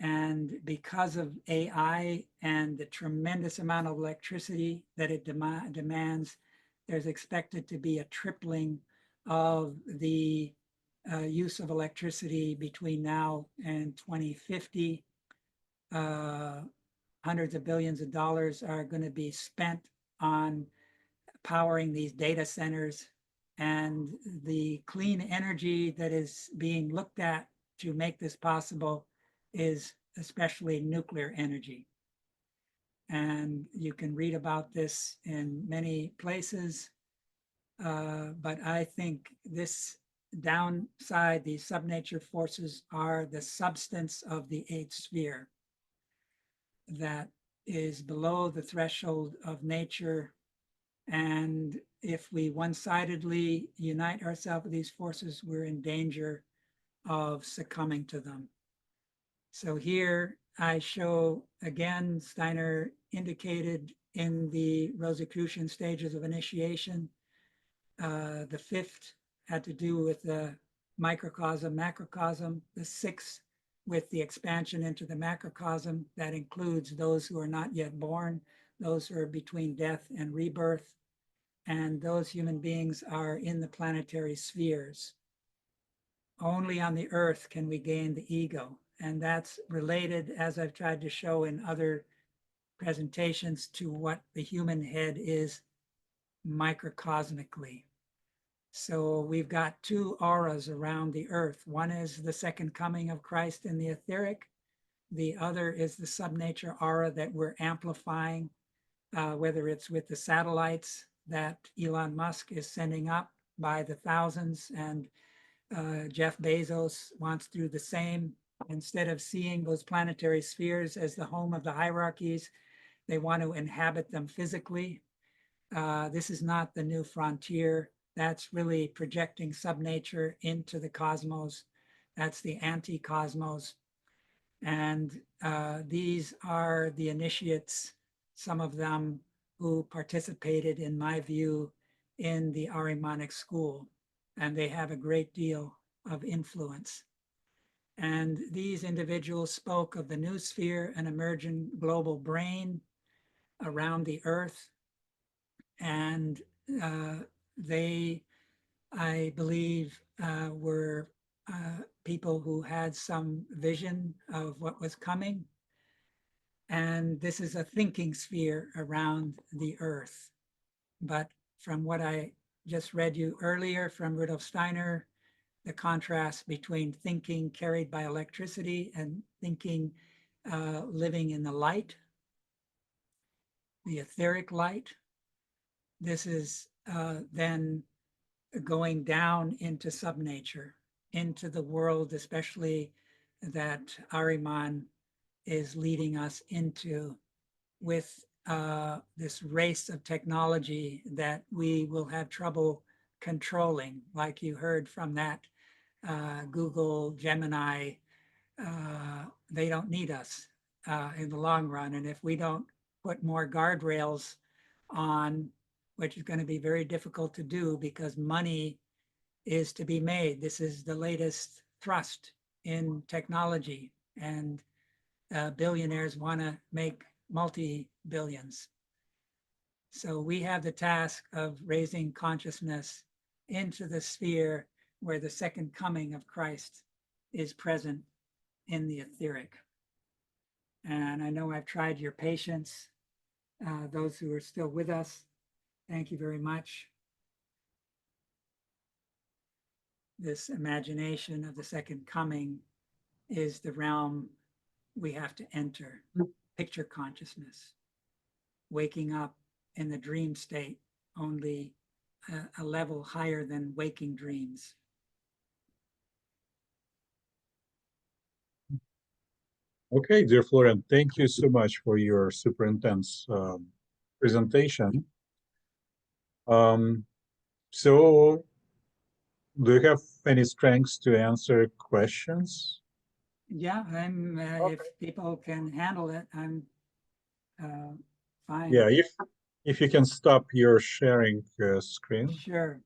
And because of AI and the tremendous amount of electricity that it demands, there's expected to be a tripling of the use of electricity between now and 2050. Hundreds of billions of dollars are going to be spent on powering these data centers, and the clean energy that is being looked at to make this possible is especially nuclear energy. And you can read about this in many places. But I think this downside, these subnature forces, are the substance of the eighth sphere that is below the threshold of nature. And if we one-sidedly unite ourselves with these forces, we're in danger of succumbing to them. So here I show, again, Steiner indicated in the Rosicrucian stages of initiation. The fifth had to do with the microcosm, macrocosm. The sixth with the expansion into the macrocosm. That includes those who are not yet born, those who are between death and rebirth, and those human beings are in the planetary spheres. Only on the earth can we gain the ego. And that's related, as I've tried to show in other presentations, to what the human head is microcosmically. So we've got two auras around the earth. One is the second coming of Christ in the etheric. The other is the subnature aura that we're amplifying, whether it's with the satellites that Elon Musk is sending up by the thousands, and Jeff Bezos wants to do the same. Instead of seeing those planetary spheres as the home of the hierarchies, they want to inhabit them physically. This is not the new frontier. That's really projecting subnature into the cosmos. That's the anti-cosmos. And these are the initiates, some of them who participated, in my view, in the Ahrimanic school. And they have a great deal of influence. And these individuals spoke of the new sphere, an emerging global brain around the earth. And they, I believe, were people who had some vision of what was coming. And this is a thinking sphere around the earth. But from what I just read you earlier from Rudolf Steiner, the contrast between thinking carried by electricity and thinking living in the light, the etheric light. This is then going down into subnature, into the world, especially that Ahriman is leading us into, with this race of technology that we will have trouble controlling, like you heard from that Google, Gemini. They don't need us in the long run. And if we don't put more guardrails on, which is going to be very difficult to do because money is to be made. This is the latest thrust in technology, and billionaires want to make multi-billions. So we have the task of raising consciousness into the sphere where the second coming of Christ is present in the etheric. And I know I've tried your patience. Those who are still with us, thank you very much. This imagination of the second coming is the realm we have to enter, picture consciousness, waking up in the dream state, only a level higher than waking dreams. Okay, dear Florian, thank you so much for your super intense presentation. So, do you have any strengths to answer questions? Yeah, I'm. Okay. If people can handle it, I'm fine. Yeah, if you can stop your sharing screen. Sure.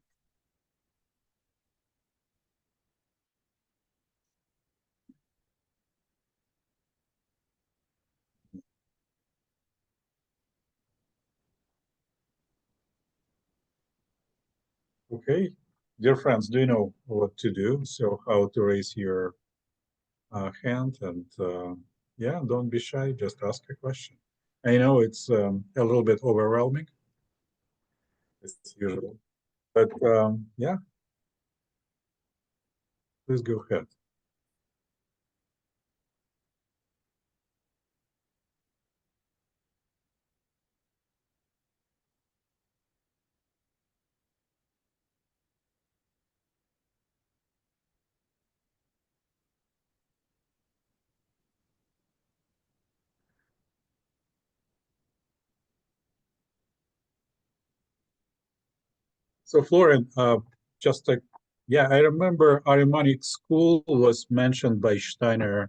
Okay, dear friends, do you know what to do? So how to raise your hand, and yeah, don't be shy, just ask a question. I know it's a little bit overwhelming, as usual. But yeah, please go ahead. So Florian, just like, yeah, I remember Ahrimanic school was mentioned by Steiner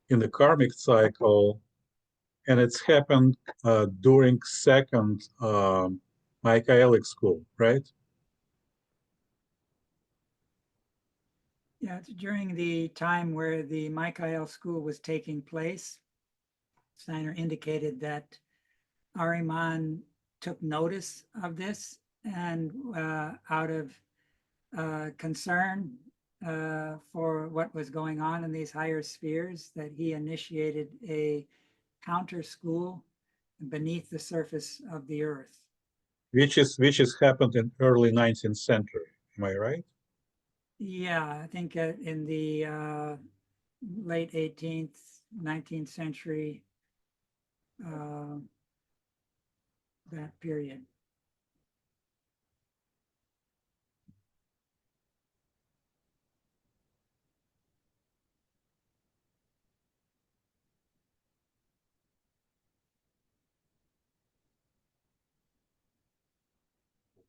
in the karmic cycle, and it's happened during second Michaelic school, right? Yeah, it's during the time where the Michael school was taking place. Steiner indicated that Ahriman took notice of this, and out of concern for what was going on in these higher spheres, that he initiated a counter school beneath the surface of the earth. Which is happened in early 19th century. Am I right? Yeah, I think in the late 18th, 19th century, uh, that period.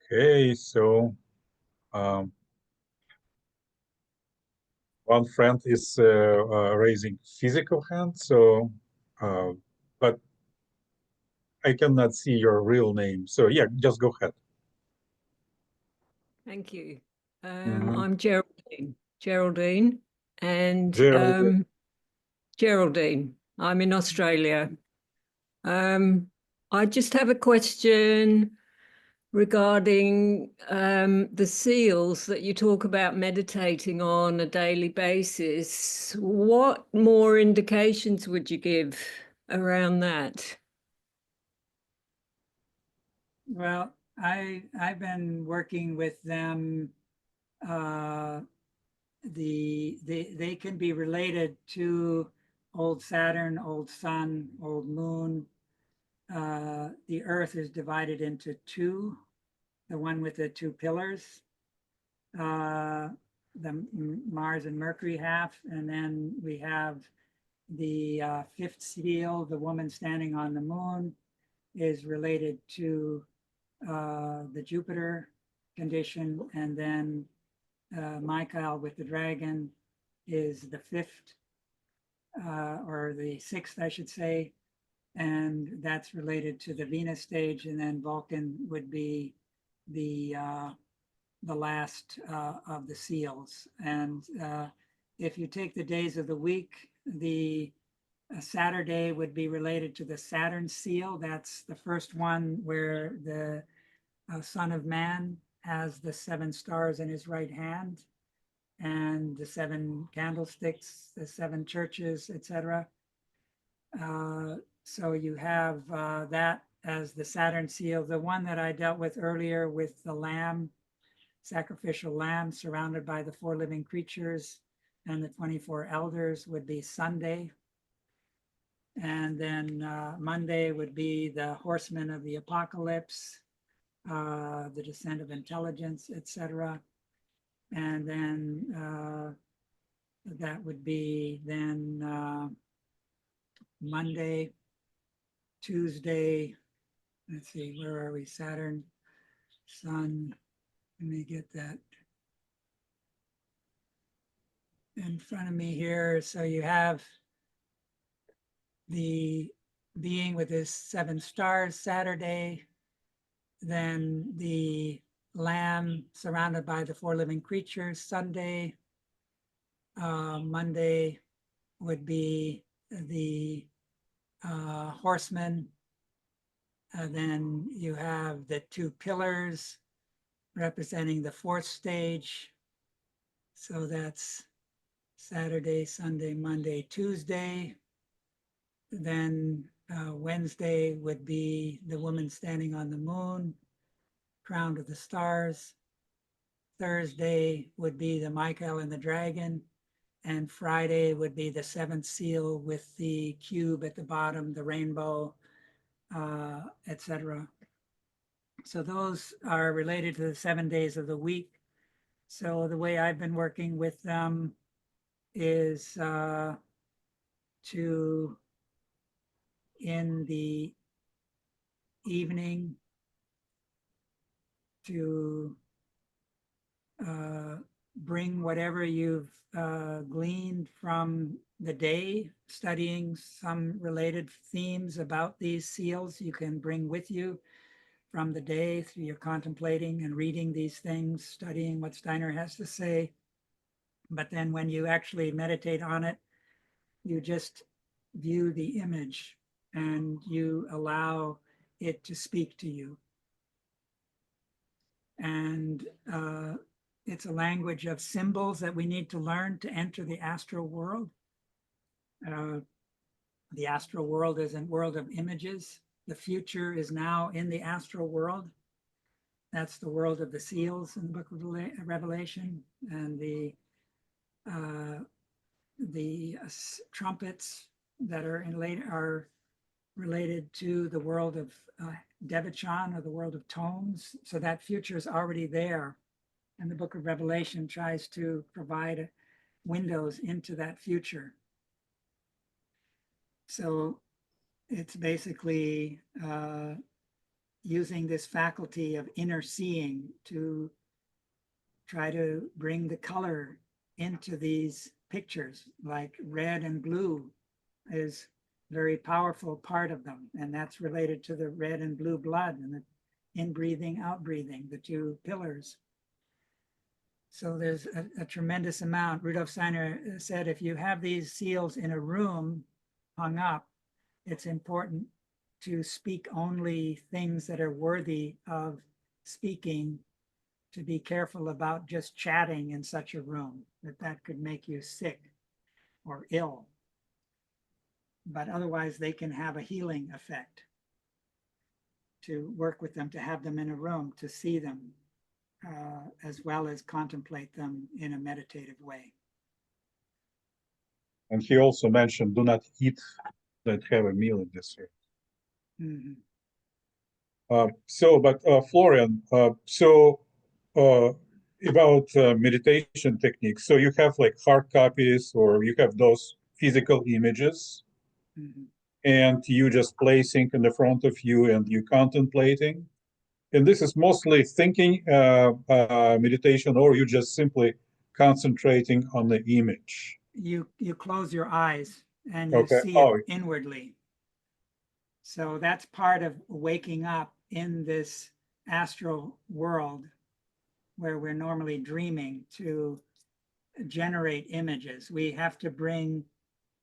Okay, so um, one friend is raising physical hand, so but I cannot see your real name. So yeah, just go ahead. Thank you. Mhm. I'm Geraldine, and Geraldine. Geraldine. I'm in Australia. I just have a question regarding the seals that you talk about meditating on a daily basis. What more indications would you give around that? Well, I've been working with them. Uh, they can be related to old Saturn, old Sun, old Moon. The Earth is divided into two. The one with the two pillars, uh, the Mars and Mercury half, and then we have the fifth seal, the woman standing on the moon, is related to the Jupiter condition, and then Michael with the dragon is the fifth or the sixth, I should say, and that's related to the Venus stage, and then Vulcan would be the last of the seals. And if you take the days of the week, the Saturday would be related to the Saturn seal. That's the first one where the Son of Man has the seven stars in his right hand and the seven candlesticks, the seven churches, etc. So you have that as the Saturn seal. The one that I dealt with earlier with the lamb, sacrificial lamb surrounded by the four living creatures and the 24 elders would be Sunday. And then Monday would be the horsemen of the apocalypse, the descent of intelligence, etc. And then that would be then Monday, Tuesday. Let's see, where are we? Saturn, Sun. Let me get that in front of me here. So you have the being with his seven stars, Saturday, then the lamb surrounded by the four living creatures, Sunday. Monday would be the horsemen. Then you have the two pillars representing the fourth stage. So that's Saturday, Sunday, Monday, Tuesday. Then Wednesday would be the woman standing on the moon, crowned with the stars. Thursday would be the Michael and the dragon. And Friday would be the seventh seal with the cube at the bottom, the rainbow, etc. So those are related to the 7 days of the week. So the way I've been working with them is to, in the evening, to bring whatever you've gleaned from the day, studying some related themes about these seals you can bring with you from the day through your contemplating and reading these things, studying what Steiner has to say. But then when you actually meditate on it, you just view the image and you allow it to speak to you. And it's a language of symbols that we need to learn to enter the astral world. The astral world is a world of images. The future is now in the astral world. That's the world of the seals in the book of Revelation, and the trumpets that are related to the world of Devachan, or the world of tones. So that future is already there. And the book of Revelation tries to provide windows into that future. So it's basically using this faculty of inner seeing to try to bring the color into these pictures, like red and blue is a very powerful part of them. And that's related to the red and blue blood and the in-breathing, out-breathing, the two pillars. So there's a tremendous amount. Rudolf Steiner said, if you have these seals in a room hung up, it's important to speak only things that are worthy of speaking, to be careful about just chatting in such a room, that could make you sick or ill. But otherwise, they can have a healing effect. To work with them, to have them in a room, to see them, as well as contemplate them in a meditative way. And he also mentioned, do not eat, that have a meal in this room. Mm-hmm. Florian, about meditation techniques. So you have like hard copies, or you have those physical images, mm-hmm. and you just placing in the front of you and you contemplating. And this is mostly thinking meditation, or you just simply concentrating on the image. You close your eyes and you see it inwardly. So that's part of waking up in this astral world where we're normally dreaming, to generate images. We have to bring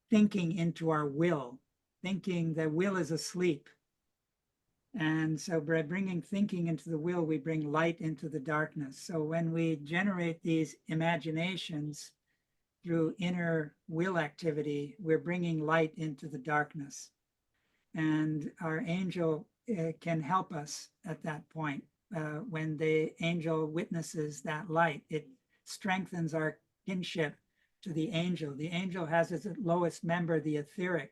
thinking into our will. Thinking, the will is asleep. And so by bringing thinking into the will, we bring light into the darkness. So when we generate these imaginations through inner will activity, we're bringing light into the darkness. And our angel can help us at that point. When the angel witnesses that light, it strengthens our kinship to the angel. The angel has its lowest member, the etheric.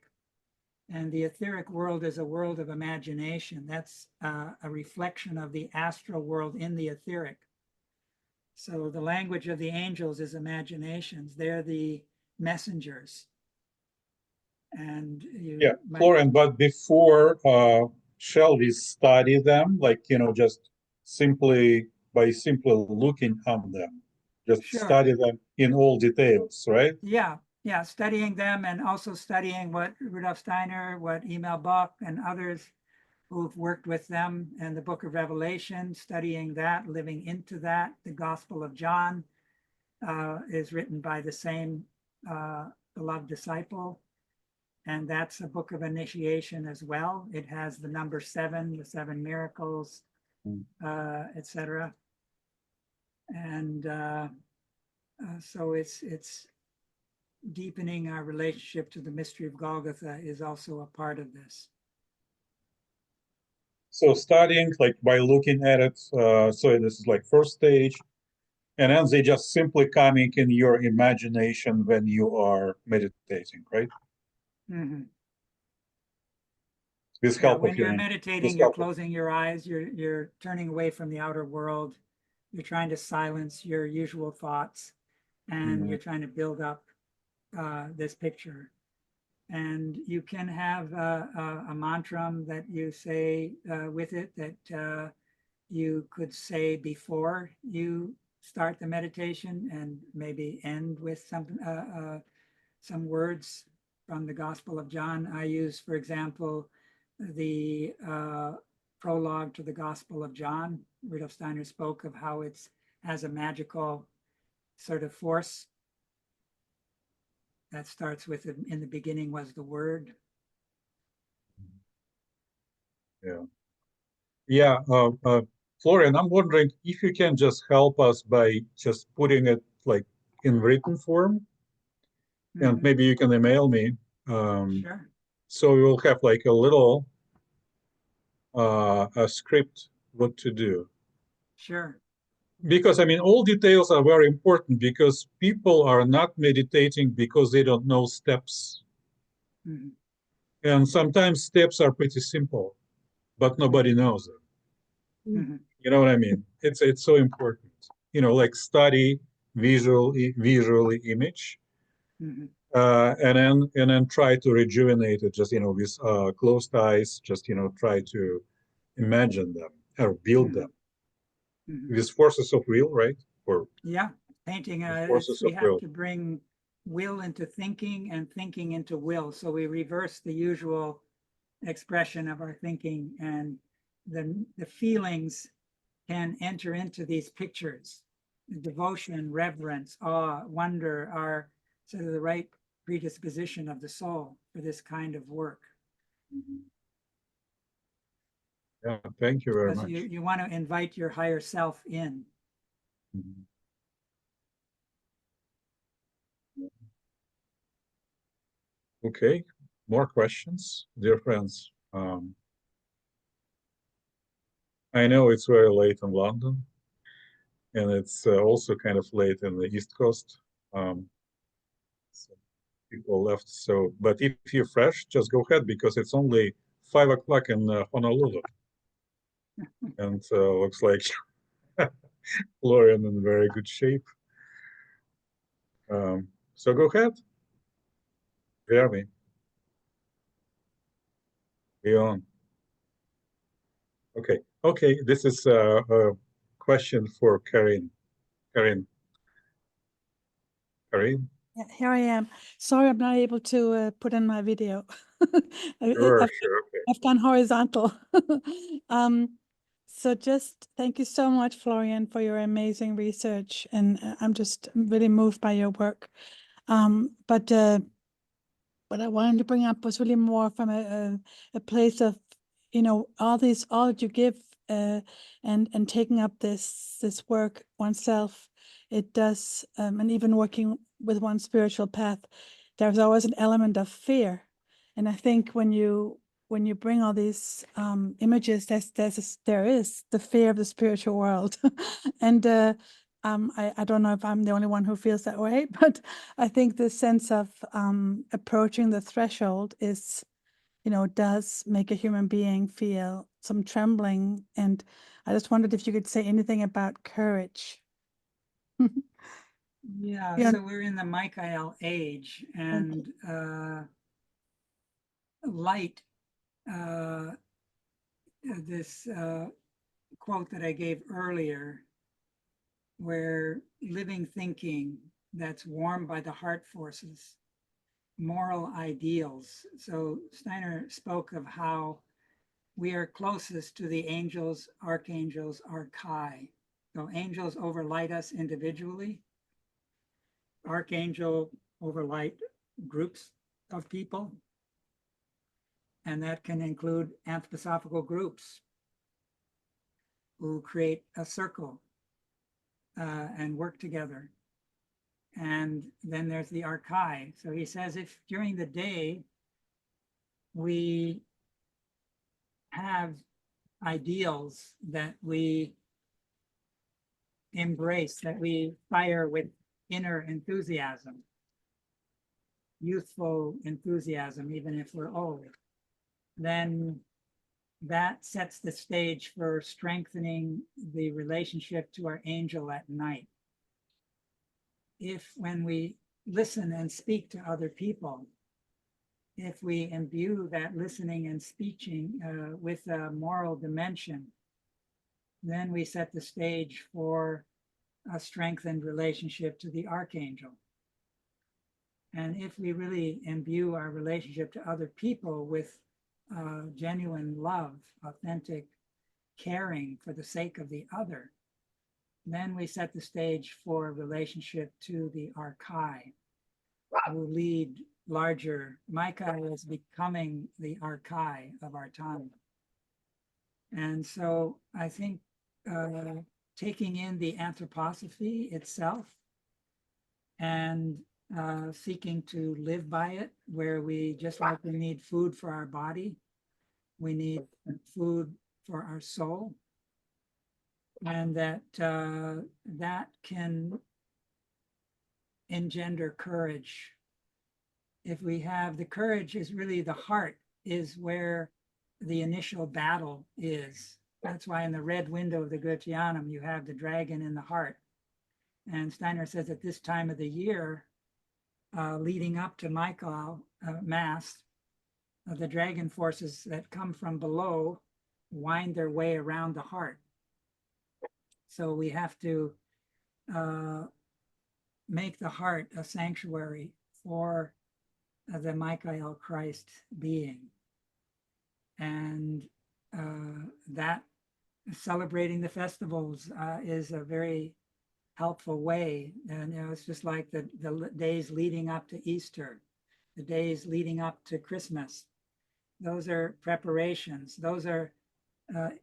And the etheric world is a world of imagination. That's a reflection of the astral world in the etheric. So the language of the angels is imaginations. They're the messengers. And Florian, but before, shall we study them? Like, just simply looking on them, just study them in all details, right? Yeah, studying them, and also studying what Rudolf Steiner, what Emil Buck and others who've worked with them, and the book of Revelation, studying that, living into that. The Gospel of John is written by the same beloved disciple. And that's a book of initiation as well. It has the number 7, the 7 miracles, etc. And so it's deepening our relationship to the mystery of Golgotha is also a part of this. So studying like by looking at it, so this is like first stage, and then they just simply coming in your imagination when you are meditating, right? Mhm. With Yeah, help when of you're your meditating, you're closing your eyes, you're turning away from the outer world, you're trying to silence your usual thoughts, and you're trying to build up this picture. And you can have a mantra that you say with it that you could say before you start the meditation, and maybe end with some words from the Gospel of John. I use, for example, the prologue to the Gospel of John. Rudolf Steiner spoke of how it has a magical sort of force that starts with, in the beginning was the Word. Yeah. Yeah, Florian, I'm wondering if you can just help us by just putting it like in written form, and Mhm. maybe you can email me. Sure, So we will have like a little a script what to do. sure. Because I mean, all details are very important because people are not meditating because they don't know steps. Mhm. And sometimes steps are pretty simple, but nobody knows them. Mhm. You know what I mean? It's so important. You know, like study visually image, Mhm. and then try to rejuvenate it. Just with closed eyes. Just try to imagine them or build them Mhm. Mhm. with forces of will, right? Or Yeah, painting, with it's, forces we of have will. to bring will into thinking and thinking into will. So we reverse the usual expression of our thinking, and the feelings can enter into these pictures. Devotion, reverence, awe, wonder are sort of the right predisposition of the soul for this kind of work. Yeah, thank you very Because you, much. you want to invite your higher self in. Mhm. Okay, more questions, dear friends. I know it's very late in London, and it's also kind of late in the East Coast. So people left. So, but if you're fresh, just go ahead because it's only 5 o'clock in Honolulu, and looks like Florian in very good shape. So go ahead, Jeremy, be on. Okay. This is a question for Karin. Karin, Karin. Yeah, here I am. Sorry, I'm not able to put in my video. Sure, I've, sure. Okay. I've gone horizontal. So just thank you so much, Florian, for your amazing research. And I'm just really moved by your work. But what I wanted to bring up was really more from a place of, all that you give and taking up this work oneself. It does, and even working with one spiritual path, there's always an element of fear. And I think when you bring all these images, there is the fear of the spiritual world. And I don't know if I'm the only one who feels that way, but I think the sense of approaching the threshold is, does make a human being feel some trembling. And I just wondered if you could say anything about courage. Yeah, Yeah. so we're in the Michael age, and light, uh, this quote that I gave earlier, where living thinking that's warmed by the heart forces, moral ideals. So Steiner spoke of how we are closest to the angels, archangels, archai. So angels overlight us individually, archangel overlight groups of people, and that can include anthroposophical groups who create a circle and work together. And then there's the archai. So he says if during the day we have ideals that we embrace, that we fire with inner enthusiasm, youthful enthusiasm, even if we're old, then that sets the stage for strengthening the relationship to our angel at night. If when we listen and speak to other people, if we imbue that listening and speaking with a moral dimension, then we set the stage for a strengthened relationship to the archangel. And if we really imbue our relationship to other people with genuine love, authentic caring for the sake of the other, then we set the stage for a relationship to the archai, who lead larger. Micah is becoming the archai of our time. And so I think taking in the anthroposophy itself and seeking to live by it, where we, just like we need food for our body, we need food for our soul, and that that can engender courage. If we have the courage, is really the heart, is where the initial battle is. That's why in the red window of the Goetheanum, you have the dragon in the heart. And Steiner says at this time of the year, leading up to Michael Mass, the dragon forces that come from below wind their way around the heart. So we have to make the heart a sanctuary for the Michael Christ being. And that celebrating the festivals is a very helpful way. And it's just like the days leading up to Easter, the days leading up to Christmas. Those are preparations. Those are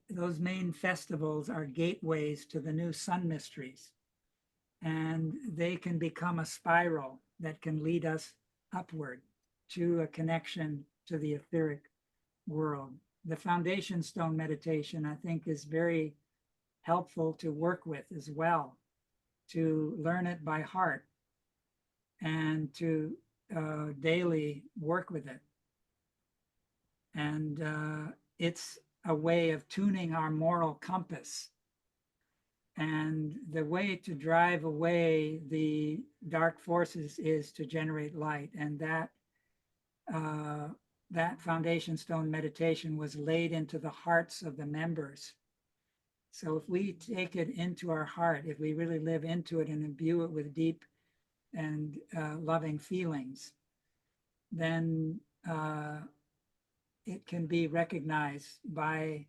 those main festivals are gateways to the new sun mysteries, and they can become a spiral that can lead us upward to a connection to the etheric world. The foundation stone meditation, I think, is very helpful to work with as well, to learn it by heart and to daily work with it. And it's a way of tuning our moral compass. And the way to drive away the dark forces is to generate light. And that that foundation stone meditation was laid into the hearts of the members. So if we take it into our heart, if we really live into it and imbue it with deep and loving feelings, then it can be recognized by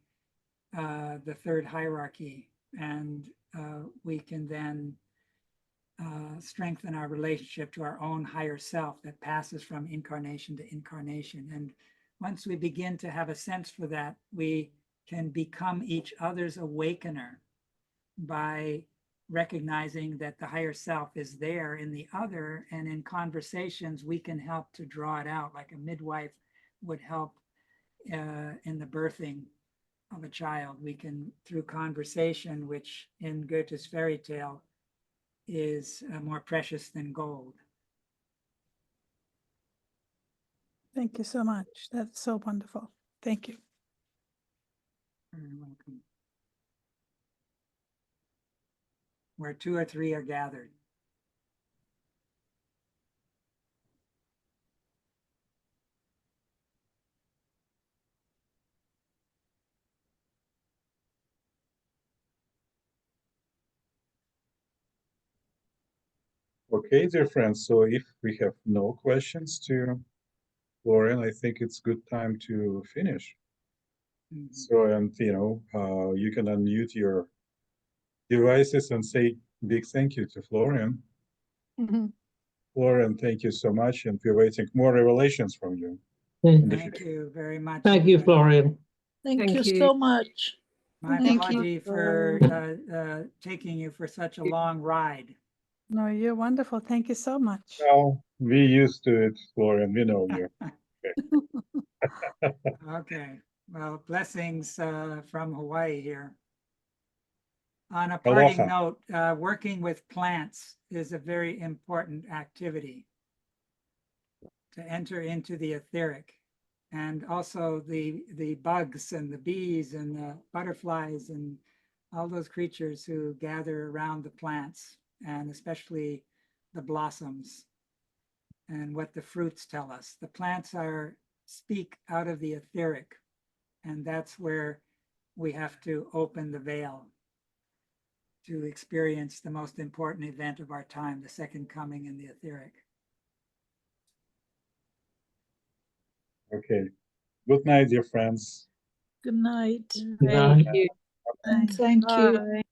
the third hierarchy, and we can then strengthen our relationship to our own higher self that passes from incarnation to incarnation. And once we begin to have a sense for that, we can become each other's awakener by recognizing that the higher self is there in the other, and in conversations we can help to draw it out, like a midwife would help in the birthing of a child. We can, through conversation, which in Goethe's fairy tale is more precious than gold. Thank you so much. That's so wonderful. Thank you. You're welcome. Where two or three are gathered. Okay, dear friends, so if we have no questions to Florian, I think it's good time to finish. Mhm. So, and you can unmute your devices and say big thank you to Florian. Mhm. Florian, thank you so much, and we're waiting more revelations from you in the Thank future. you very much. Thank you, Florian. Thank Thank you you. so much. My Thank apology you. for taking you for such a long ride. No, you're wonderful. Thank you so much. Well, we used to it, Florian. We know you. Okay. Well, blessings from Hawaii here. On a parting Aloha. note, working with plants is a very important activity to enter into the etheric. And also the bugs and the bees and the butterflies and all those creatures who gather around the plants, and especially the blossoms and what the fruits tell us. The plants speak out of the etheric, and that's where we have to open the veil to experience the most important event of our time, the second coming in the etheric. Okay. Good night, dear friends. Good night. Thank you. And thank you. Bye.